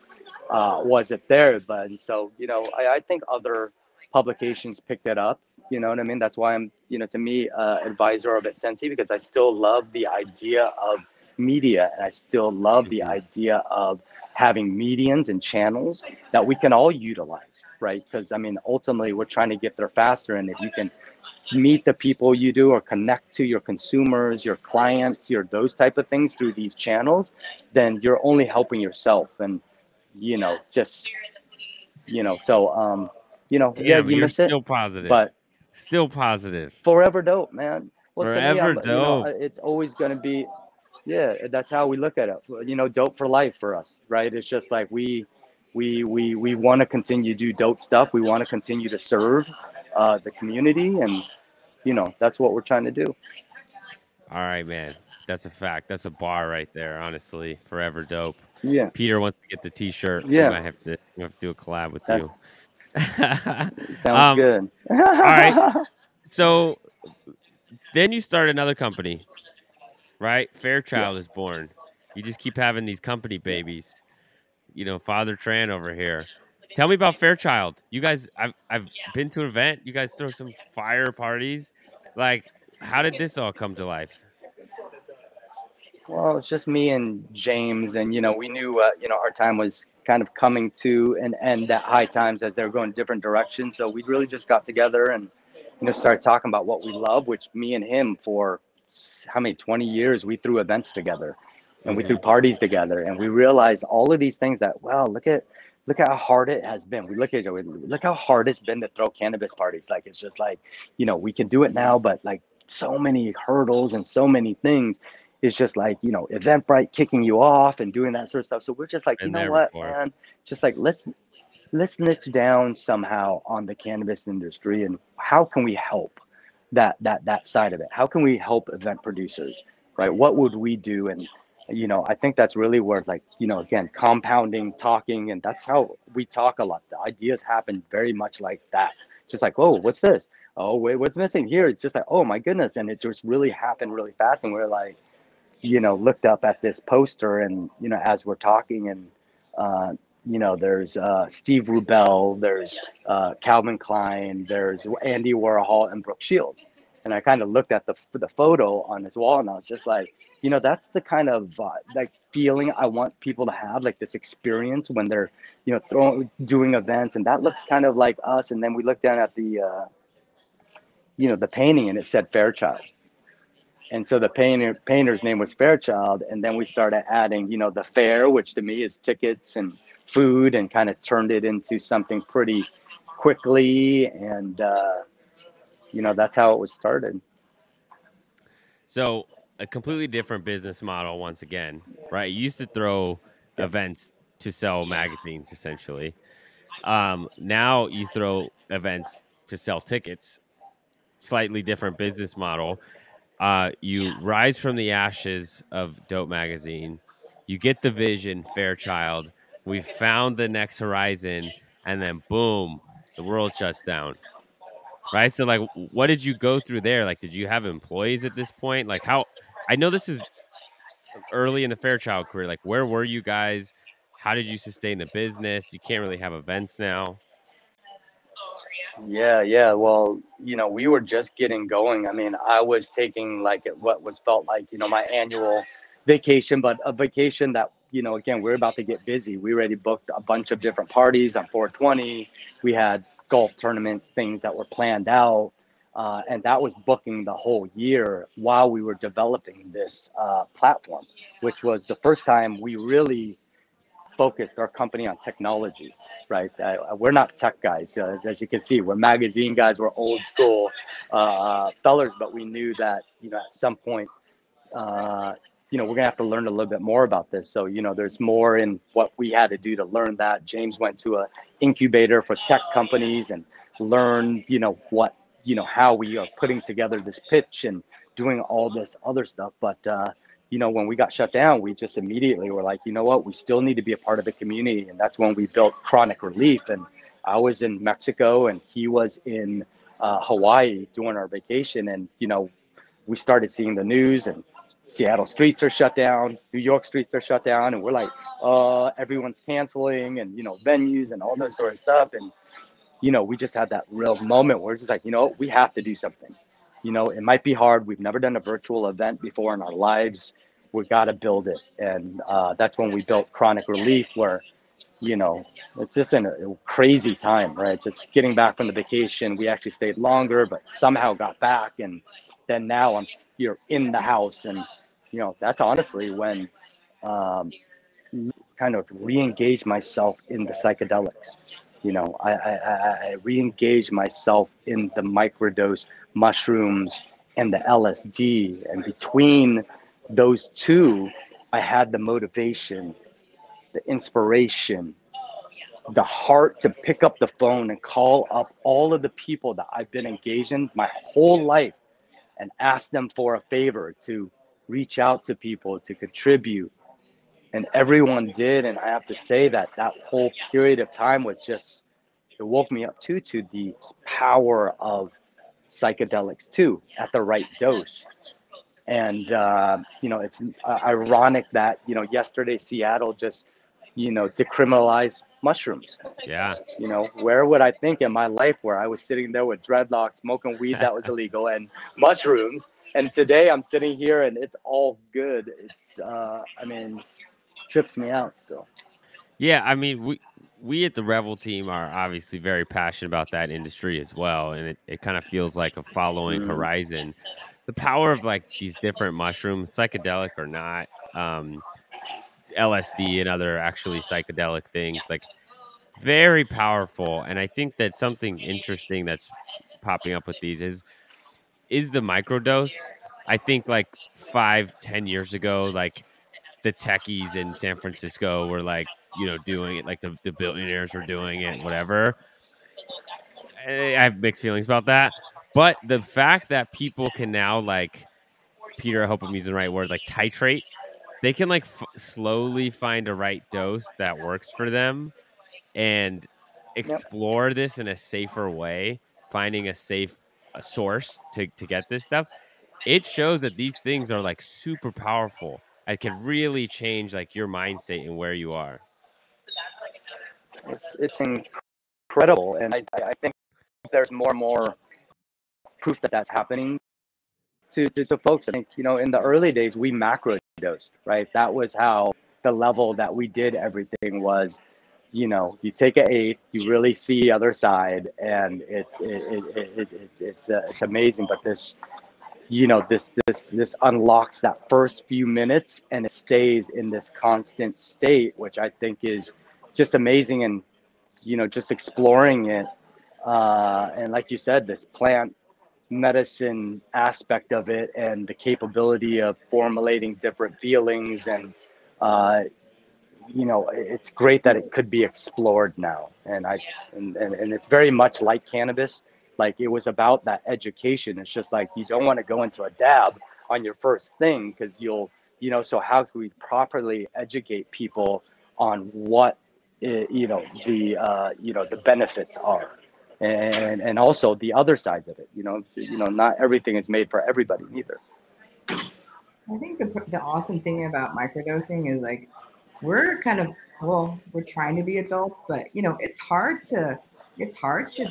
wasn't there. But so, I think other publications picked it up. You know what I mean? That's why I'm, to me, advisor of Sensi, because I still love the idea of media, and I still love the Mm-hmm. idea of having medians and channels that we can all utilize, right? Because I mean, ultimately, we're trying to get there faster, and if you can meet the people you do or connect to your consumers, your clients, your those type of things through these channels, then you're only helping yourself. And just so yeah, Damn, you you're miss it, still positive. but Still positive. forever Dope, man. Well, to me, Forever dope. it's always going to be, yeah, that's how we look at it. Dope for life for us, right? It's just like we want to continue to do dope stuff. We want to continue to serve the community, and that's what we're trying to do. All right, man. That's a fact. That's a bar right there, honestly. Forever dope. Yeah, Peter wants to get the t-shirt. We yeah, might have to do a collab with that's you. sounds All good. right. So then you start another company, right? Yeah, Fairchild is born. You just keep having these company babies. Father Tran over here. Tell me about Fairchild. You guys, I've been to an event. You guys throw some fire parties. Like, how did this all come to life? well, it's just me and James, and we knew our time was kind of coming to an end at High Times as they were going different directions. So we really just got together and started talking about what we love, which me and him for how many 20 years we threw events together, and we Mm-hmm. threw parties together, and we realized all of these things that, wow, look at how hard it has been. We look at it, look how hard it's been to throw cannabis parties. Like, it's just like, we can do it now, but like so many hurdles and so many things. It's just like, Eventbrite kicking you off and doing that sort of stuff. So we're just like, you Been know there what, before. man, just like, let's niche down somehow on the cannabis industry, and how can we help that side of it? How can we help event producers, right? What would we do? And I think that's really where, like, again, compounding, talking, and that's how we talk a lot. The ideas happen very much like that. Just like, oh, what's this? Oh, wait, what's missing here? It's just like, oh my goodness. And it just really happened really fast. And we're like, looked up at this poster, and as we're talking, and there's Steve Rubel, there's Calvin Klein, there's Andy Warhol, and Brooke Shields. And I kind of looked at the photo on his wall, and I was just like, that's the kind of like feeling I want people to have, like this experience when they're, doing events, and that looks kind of like us. And then we looked down at the, the painting, and it said Fairchild. And so the painter's name was Fairchild. And then we started adding, the fair, which to me is tickets and food, and kind of turned it into something pretty quickly. And, that's how it was started. So a completely different business model once again, right? You used to throw events to sell magazines, essentially. Now you throw events to sell tickets. Slightly different business model. You rise from the ashes of Dope Magazine. You get the vision, Fairchild. We found the next horizon, and then boom, the world shuts down. Right? So, like, what did you go through there? Like, did you have employees at this point? Like, how? I know this is early in the Fairchild career. Like, where were you guys? How did you sustain the business? You can't really have events now. Yeah. Well, we were just getting going. I mean, I was taking like what was felt like, my annual vacation, but a vacation that, again, we're about to get busy. We already booked a bunch of different parties on 420. We had golf tournaments, things that were planned out. And that was booking the whole year while we were developing this platform, which was the first time we really focused our company on technology, right? We're not tech guys. As you can see, we're magazine guys. We're old school fellers, but we knew that, at some point, we're going to have to learn a little bit more about this. So, there's more in what we had to do to learn that. James went to an incubator for tech companies and learned, how we are putting together this pitch and doing all this other stuff. But, when we got shut down, we just immediately were like, you know what, we still need to be a part of the community. And that's when we built Chronic Relief. And I was in Mexico and he was in Hawaii during our vacation. And, we started seeing the news, and Seattle streets are shut down, New York streets are shut down. And we're like, everyone's canceling, and, venues and all that sort of stuff. And, we just had that real moment where it's just like, we have to do something. It might be hard. We've never done a virtual event before in our lives. We got to build it. And that's when we built Chronic Relief, where, it's just in a crazy time, right? Just getting back from the vacation. We actually stayed longer, but somehow got back. And then now I'm here in the house. And, that's honestly when kind of re-engage myself in the psychedelics. I re-engage myself in the microdose mushrooms and the LSD. And between those two, I had the motivation, the inspiration, the heart to pick up the phone and call up all of the people that I've been engaged in my whole life and ask them for a favor, to reach out to people, to contribute. And everyone did. And I have to say that whole period of time was just, it woke me up to the power of psychedelics too, at the right dose. And, it's ironic that, yesterday Seattle just, decriminalized mushrooms. Yeah. Where would I think in my life where I was sitting there with dreadlocks, smoking weed that was illegal, and mushrooms. And today I'm sitting here and it's all good. It's, trips me out still. Yeah, I mean, we at the Revel team are obviously very passionate about that industry as well, and it kind of feels like a following horizon. The power of like these different mushrooms, psychedelic or not, LSD and other actually psychedelic things, like very powerful. And I think that something interesting that's popping up with these is the microdose. I think like 5-10 years ago, like the techies in San Francisco were like, doing it, like the billionaires were doing it, whatever. I have mixed feelings about that. But the fact that people can now, like, Peter, I hope I'm using the right word, like titrate, they can like slowly find a right dose that works for them and explore this in a safer way, finding a safe source to get this stuff. It shows that these things are like super powerful. It can really change like your mind state and where you are. it's incredible, and I think there's more and more proof that that's happening to folks. I think, you know, in the early days we macro dosed, right? That was how the level that we did everything was. You know, you take an eighth, you really see the other side, and it's amazing. But this, you know, this unlocks that first few minutes, and it stays in this constant state, which I think is just amazing. And, you know, just exploring it, and like you said, this plant medicine aspect of it, and the capability of formulating different feelings, and uh, you know, it's great that it could be explored now. And and it's very much like cannabis. Like, it was about that education. It's just like, you don't want to go into a dab on your first thing, because you'll, you know, so how can we properly educate people on what you know, you know, the benefits are, and also the other sides of it. You know, so, you know, not everything is made for everybody either. I think the awesome thing about microdosing is, like, we're kind of, well, we're trying to be adults, but you know, it's hard to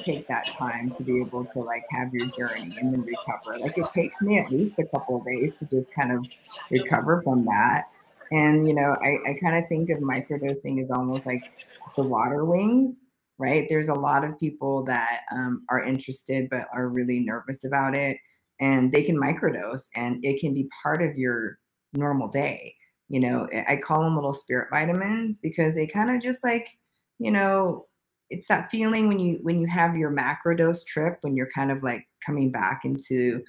take that time to be able to, like, have your journey and then recover. Like, it takes me at least a couple of days to just kind of recover from that. And you know, I kind of think of microdosing as almost like the water wings, right? There's a lot of people that are interested but are really nervous about it, and they can microdose and it can be part of your normal day. You know, I call them little spirit vitamins because they kind of just, like, you know, it's that feeling when you have your macrodose trip, when you're kind of like coming back into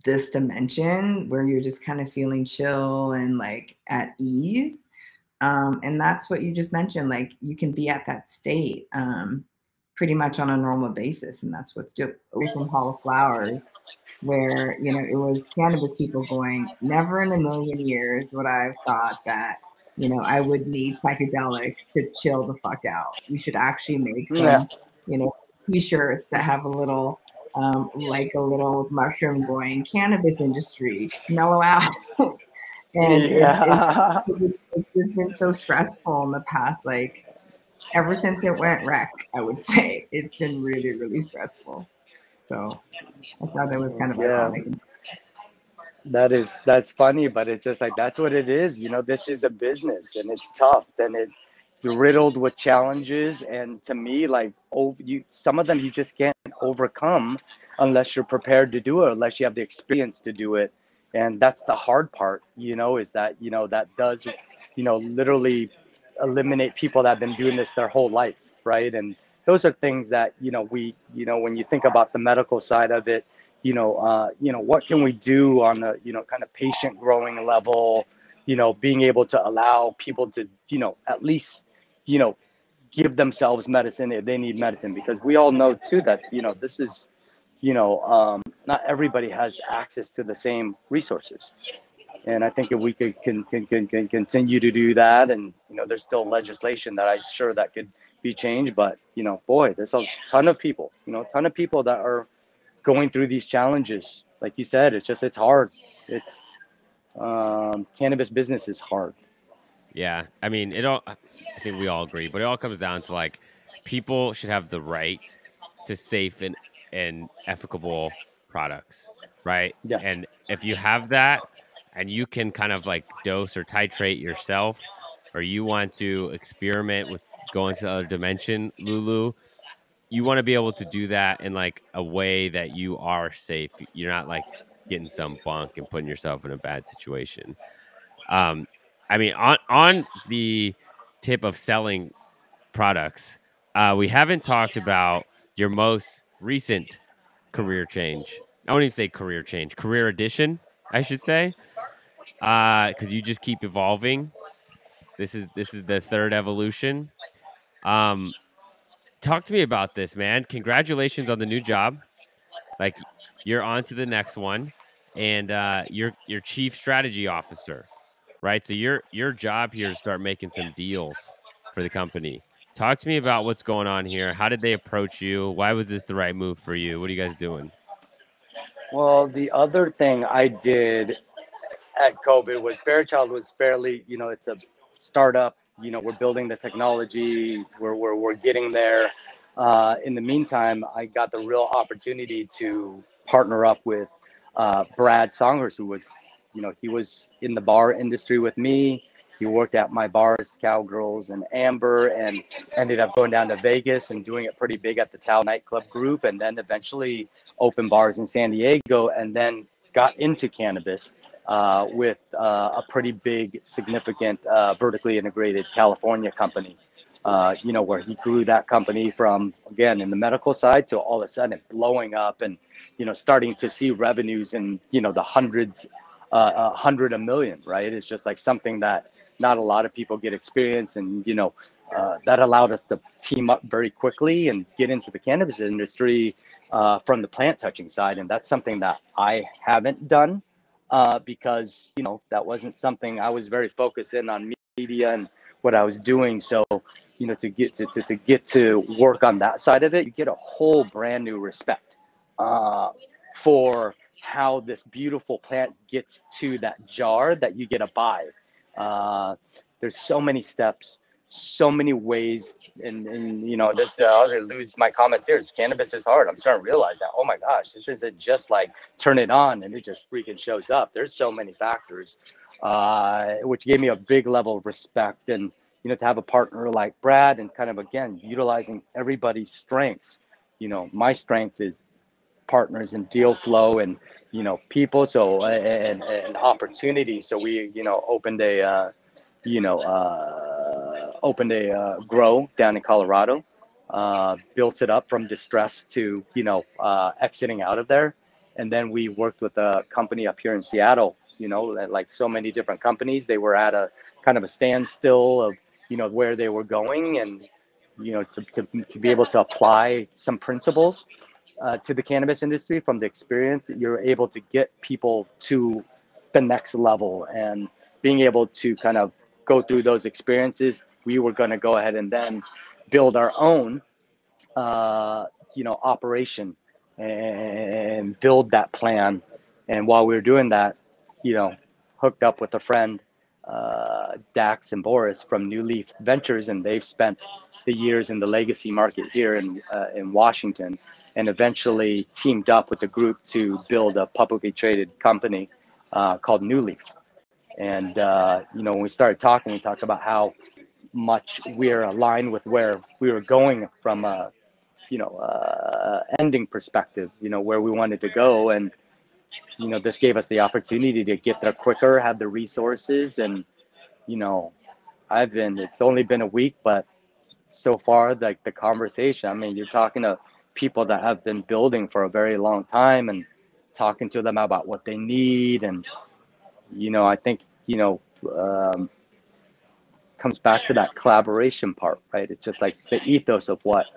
this dimension where you're just kind of feeling chill and like at ease. And that's what you just mentioned. Like, you can be at that state pretty much on a normal basis. And that's what's dope. Away from Hall of Flowers, where, you know, it was cannabis people going, never in a million years would I have thought that, you know, I would need psychedelics to chill the fuck out. We should actually make Yeah. some, you know, t-shirts that have a little, like a little mushroom going, cannabis industry, mellow out. And Yeah. it's just been so stressful in the past, like, ever since it went rec, I would say it's been really, really stressful. So I thought that was kind of Yeah. ironic. That's funny, but it's just like, that's what it is. You know, this is a business, and it's tough, and it's riddled with challenges. And to me, like, some of them you just can't overcome unless you're prepared to do it, unless you have the experience to do it. And that's the hard part, you know, is that, you know, that does, you know, literally eliminate people that have been doing this their whole life, right? And those are things that, you know, you know, when you think about the medical side of it, you know, what can we do on the, you know, kind of patient growing level, you know, being able to allow people to, you know, at least, you know, give themselves medicine if they need medicine, because we all know too that, you know, this is, you know, not everybody has access to the same resources. And I think if we could can continue to do that, and, you know, there's still legislation that I'm sure that could be changed, but, you know, boy, there's a ton of people, you know, a ton of people that are going through these challenges. Like you said, it's hard. It's cannabis business is hard. Yeah, I mean, I think we all agree, but it all comes down to, like, people should have the right to safe and ethical products, right? Yeah. And if you have that, and you can kind of like dose or titrate yourself, or you want to experiment with going to the other dimension, Lulu, you want to be able to do that in like a way that you are safe. You're not like getting some bunk and putting yourself in a bad situation. Um, I mean, on the tip of selling products, we haven't talked about your most recent career change. I won't even say career change, career addition, I should say, because you just keep evolving. This is the third evolution. Um, Talk to me about this, man. Congratulations on the new job. Like, you're on to the next one, and you're chief strategy officer, right? So your job here is to start making some deals for the company. Talk to me about what's going on here. How did they approach you? Why was this the right move for you? What are you guys doing? Well, the other thing I did at COVID was Fairchild was fairly, you know, it's a startup, we're building the technology, we're getting there. In the meantime, I got the real opportunity to partner up with Brad Songhurst, who was, he was in the bar industry with me. He worked at my bars, Cowgirls and Amber, and ended up going down to Vegas and doing it pretty big at the Tao nightclub group, and then eventually opened bars in San Diego, and then got into cannabis with a pretty big, significant, vertically integrated California company. Where he grew that company from, again, in the medical side to all of a sudden blowing up and, starting to see revenues in, the hundreds, 100 a million, right? It's just like something that not a lot of people get experience. And, that allowed us to team up very quickly and get into the cannabis industry from the plant touching side. And that's something that I haven't done because, that wasn't something I was very focused in on media and what I was doing. So, to get to work on that side of it, you get a whole brand new respect for how this beautiful plant gets to that jar that you get to buy. There's so many steps, so many ways, and this eludes my comments here. Cannabis is hard. I'm starting to realize that. Oh my gosh, this isn't just like turn it on and it just freaking shows up. There's so many factors, which gave me a big level of respect. And to have a partner like Brad and kind of, again, utilizing everybody's strengths. My strength is partners and deal flow and, people. So, and opportunities. So we, opened a grow down in Colorado, built it up from distress to, exiting out of there. And then we worked with a company up here in Seattle, like so many different companies. They were at a kind of a standstill of, where they were going, and, to be able to apply some principles to the cannabis industry from the experience, you're able to get people to the next level. And being able to kind of go through those experiences, we were going to go ahead and then build our own, operation and build that plan. And while we were doing that, hooked up with a friend, Dax and Boris from New Leaf Ventures, and they've spent the years in the legacy market here in Washington, and eventually teamed up with the group to build a publicly traded company called New Leaf. And when we started talking, we talked about how much we're aligned with where we were going from a ending perspective, where we wanted to go. And this gave us the opportunity to get there quicker, have the resources. And it's only been a week, but so far, like the conversation, I mean, you're talking to people that have been building for a very long time and talking to them about what they need. And I think comes back to that collaboration part, right? It's just like the ethos of what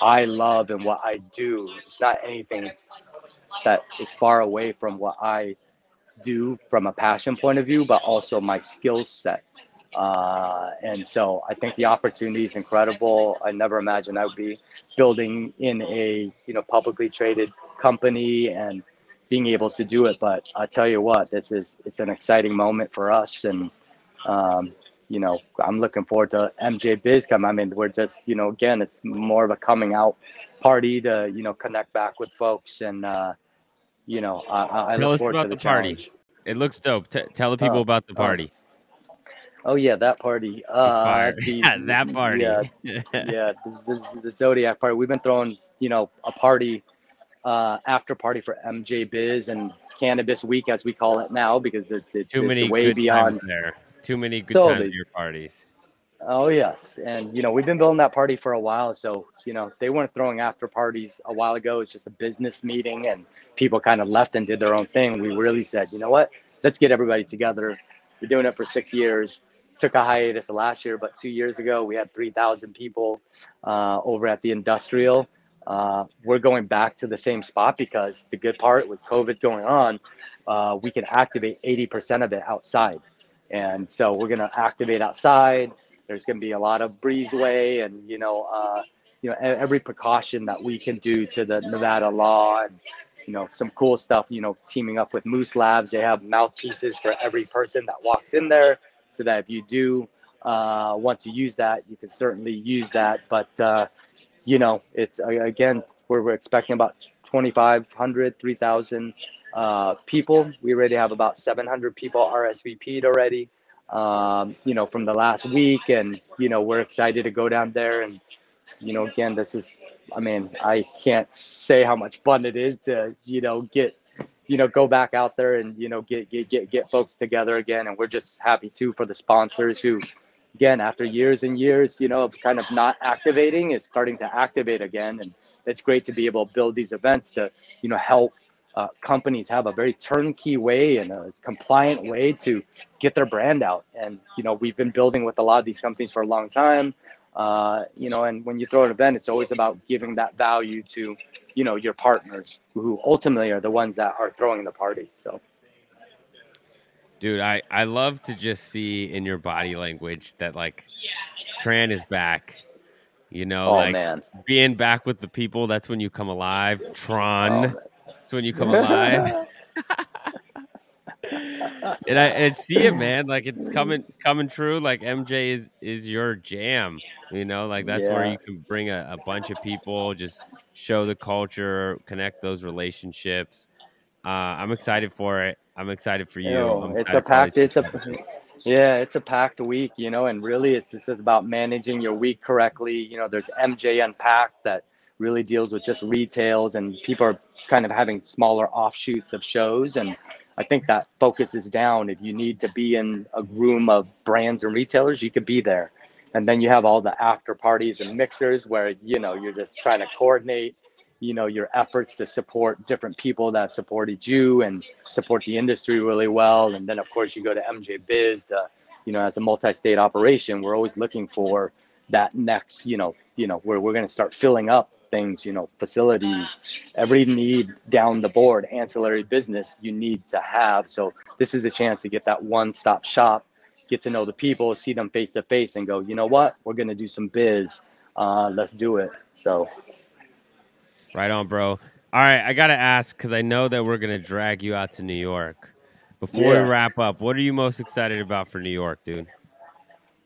I love and what I do. It's not anything that is far away from what I do from a passion point of view, but also my skill set. And so I think the opportunity is incredible. I never imagined I would be building in a publicly traded company and being able to do it. But I tell you what, it's an exciting moment for us. And I'm looking forward to MJ Biz come. I mean, we're just, again, it's more of a coming out party to, connect back with folks. And, I Tell look us forward about to the the party. challenge. It looks dope. Tell the people about the party. Oh yeah, that party. Fire. That party. Yeah, this is the Zodiac party. We've been throwing, a party, after party for MJ Biz and Cannabis Week, as we call it now, because it's Too many way good beyond. times there. Too many good Totally. times at your parties. Oh yes, and we've been building that party for a while. So they weren't throwing after parties a while ago. It's just a business meeting, and people kind of left and did their own thing. We really said, you know what? Let's get everybody together. We're doing it for 6 years. Took a hiatus last year, but 2 years ago we had 3,000 people over at the Industrial. We're going back to the same spot because the good part with COVID going on, we can activate 80% of it outside. And so we're going to activate outside. There's going to be a lot of breezeway and, every precaution that we can do to the Nevada law, and, some cool stuff, teaming up with Moose Labs. They have mouthpieces for every person that walks in there, so that if you do want to use that, you can certainly use that. But it's again, we're expecting about 2,500, 3,000 people. We already have about 700 people RSVP'd already, from the last week. And, we're excited to go down there. And, again, I can't say how much fun it is to, go back out there and, get folks together again. And we're just happy too for the sponsors who, again, after years and years, of kind of not activating, is starting to activate again. And it's great to be able to build these events to, help companies have a very turnkey way and a compliant way to get their brand out. And, we've been building with a lot of these companies for a long time. And when you throw an event, it's always about giving that value to, your partners who ultimately are the ones that are throwing the party. So. Dude, I love to just see in your body language that like Tran is back. Man. Being back with the people, that's when you come alive. Tran, Oh, that's when you come alive. And I see it, man. Like it's coming true. Like MJ is your jam. That's where you can bring a bunch of people, just show the culture, connect those relationships. I'm excited for it. I'm excited for you. I'm It's a excited for all these packed. people. It's a packed week, and really it's just about managing your week correctly. There's MJ Unpacked that really deals with just retails, and people are kind of having smaller offshoots of shows. And I think that focuses down. If you need to be in a room of brands and retailers, you could be there. And then you have all the after parties and mixers where, you're just trying to coordinate, your efforts to support different people that have supported you and support the industry really well. And then of course you go to MJ Biz to, as a multi-state operation, we're always looking for that next, where we're going to start filling up things, facilities, every need down the board, ancillary business you need to have. So this is a chance to get that one-stop shop, get to know the people, see them face to face and go, you know what, we're going to do some biz. Let's do it. So. Right on, bro. All right, I got to ask, because I know that we're going to drag you out to New York. Before we wrap up, what are you most excited about for New York, dude?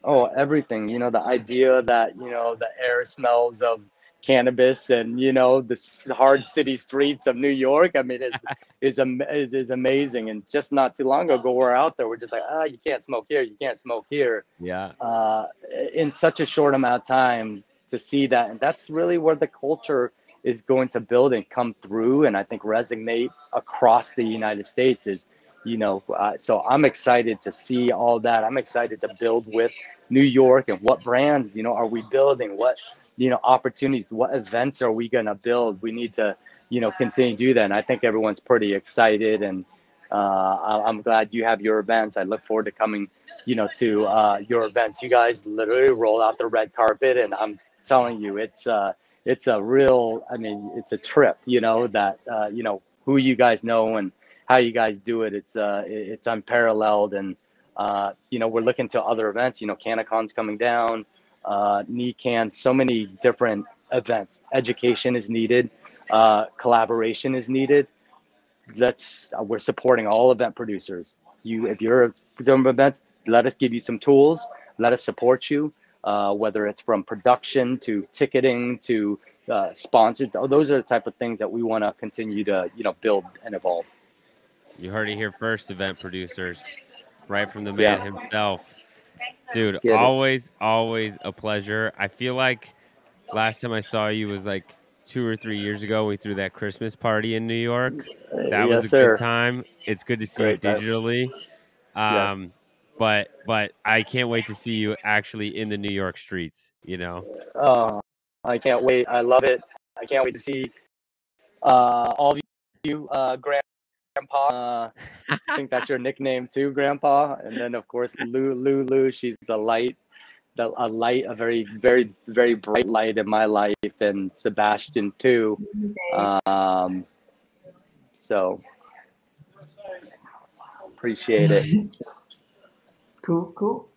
Oh, everything. The idea that, the air smells of cannabis and, the hard city streets of New York, I mean, is amazing. And just not too long ago, we're out there, we're just like, you can't smoke here, you can't smoke here. Yeah. In such a short amount of time to see that. And that's really where the culture is going to build and come through, and I think resonate across the United States is, so I'm excited to see all that. I'm excited to build with New York and what brands, are we building? What, opportunities, what events are we going to build? We need to, continue to do that. And I think everyone's pretty excited, and I'm glad you have your events. I look forward to coming, to your events. You guys literally roll out the red carpet, and I'm telling you, it's a real, it's a trip, that, who you guys know and how you guys do it. It's unparalleled. And, we're looking to other events, CannaCon's coming down, NECAN, so many different events. Education is needed. Collaboration is needed. We're supporting all event producers. If you're doing events, let us give you some tools. Let us support you. Whether it's from production to ticketing to sponsored, those are the type of things that we want to continue to, build and evolve. You heard it here first, event producers, right from the man himself. Dude, always a pleasure. I feel like last time I saw you was like 2 or 3 years ago. We threw that Christmas party in New York. That was a good time. It's good to see you digitally. But I can't wait to see you actually in the New York streets, Oh, I can't wait. I love it. I can't wait to see all of you, Grandpa. I think that's your nickname too, Grandpa. And then of course Lulu, she's the light, a very, very, very bright light in my life, and Sebastian too. So appreciate it. Cool.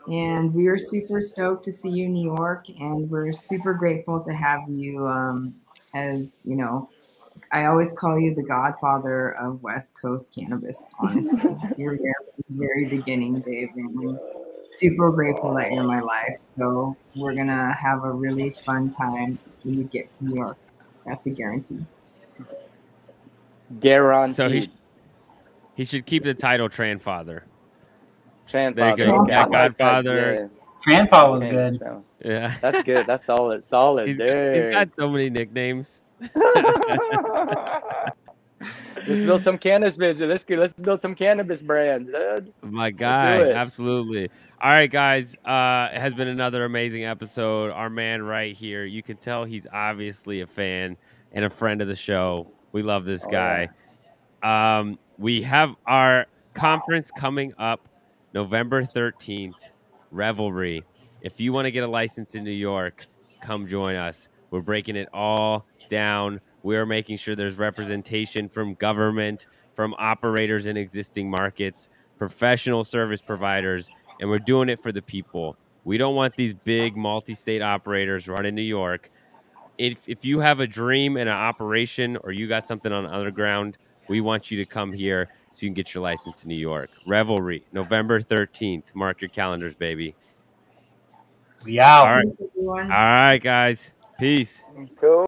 And we are super stoked to see you in New York, and we're super grateful to have you as, I always call you the godfather of West Coast cannabis, honestly. You're there from the very beginning, Dave. And super grateful that you're in my life. So we're gonna have a really fun time when you get to New York. That's a guarantee. Guaranteed. So he should keep the title Tran Father. Tran There you Father. go. Okay, I like that. Godfather. Yeah. Tran was good. Yeah. That's good. That's solid. Solid. He's Dude. got so many nicknames. Let's build some cannabis business. Let's build some cannabis brands, dude. My guy, absolutely. All right, guys. It has been another amazing episode. Our man right here. You can tell he's obviously a fan and a friend of the show. We love this guy. Yeah. We have our conference coming up November 13th, Revelry. If you want to get a license in New York, come join us. We're breaking it all down. We're making sure there's representation from government, from operators in existing markets, professional service providers, and we're doing it for the people. We don't want these big multi-state operators running New York. If you have a dream and an operation or you got something on the underground, we want you to come here so you can get your license in New York. Revelry, November 13th. Mark your calendars, baby. We out. All right. All right, guys. Peace. Cool.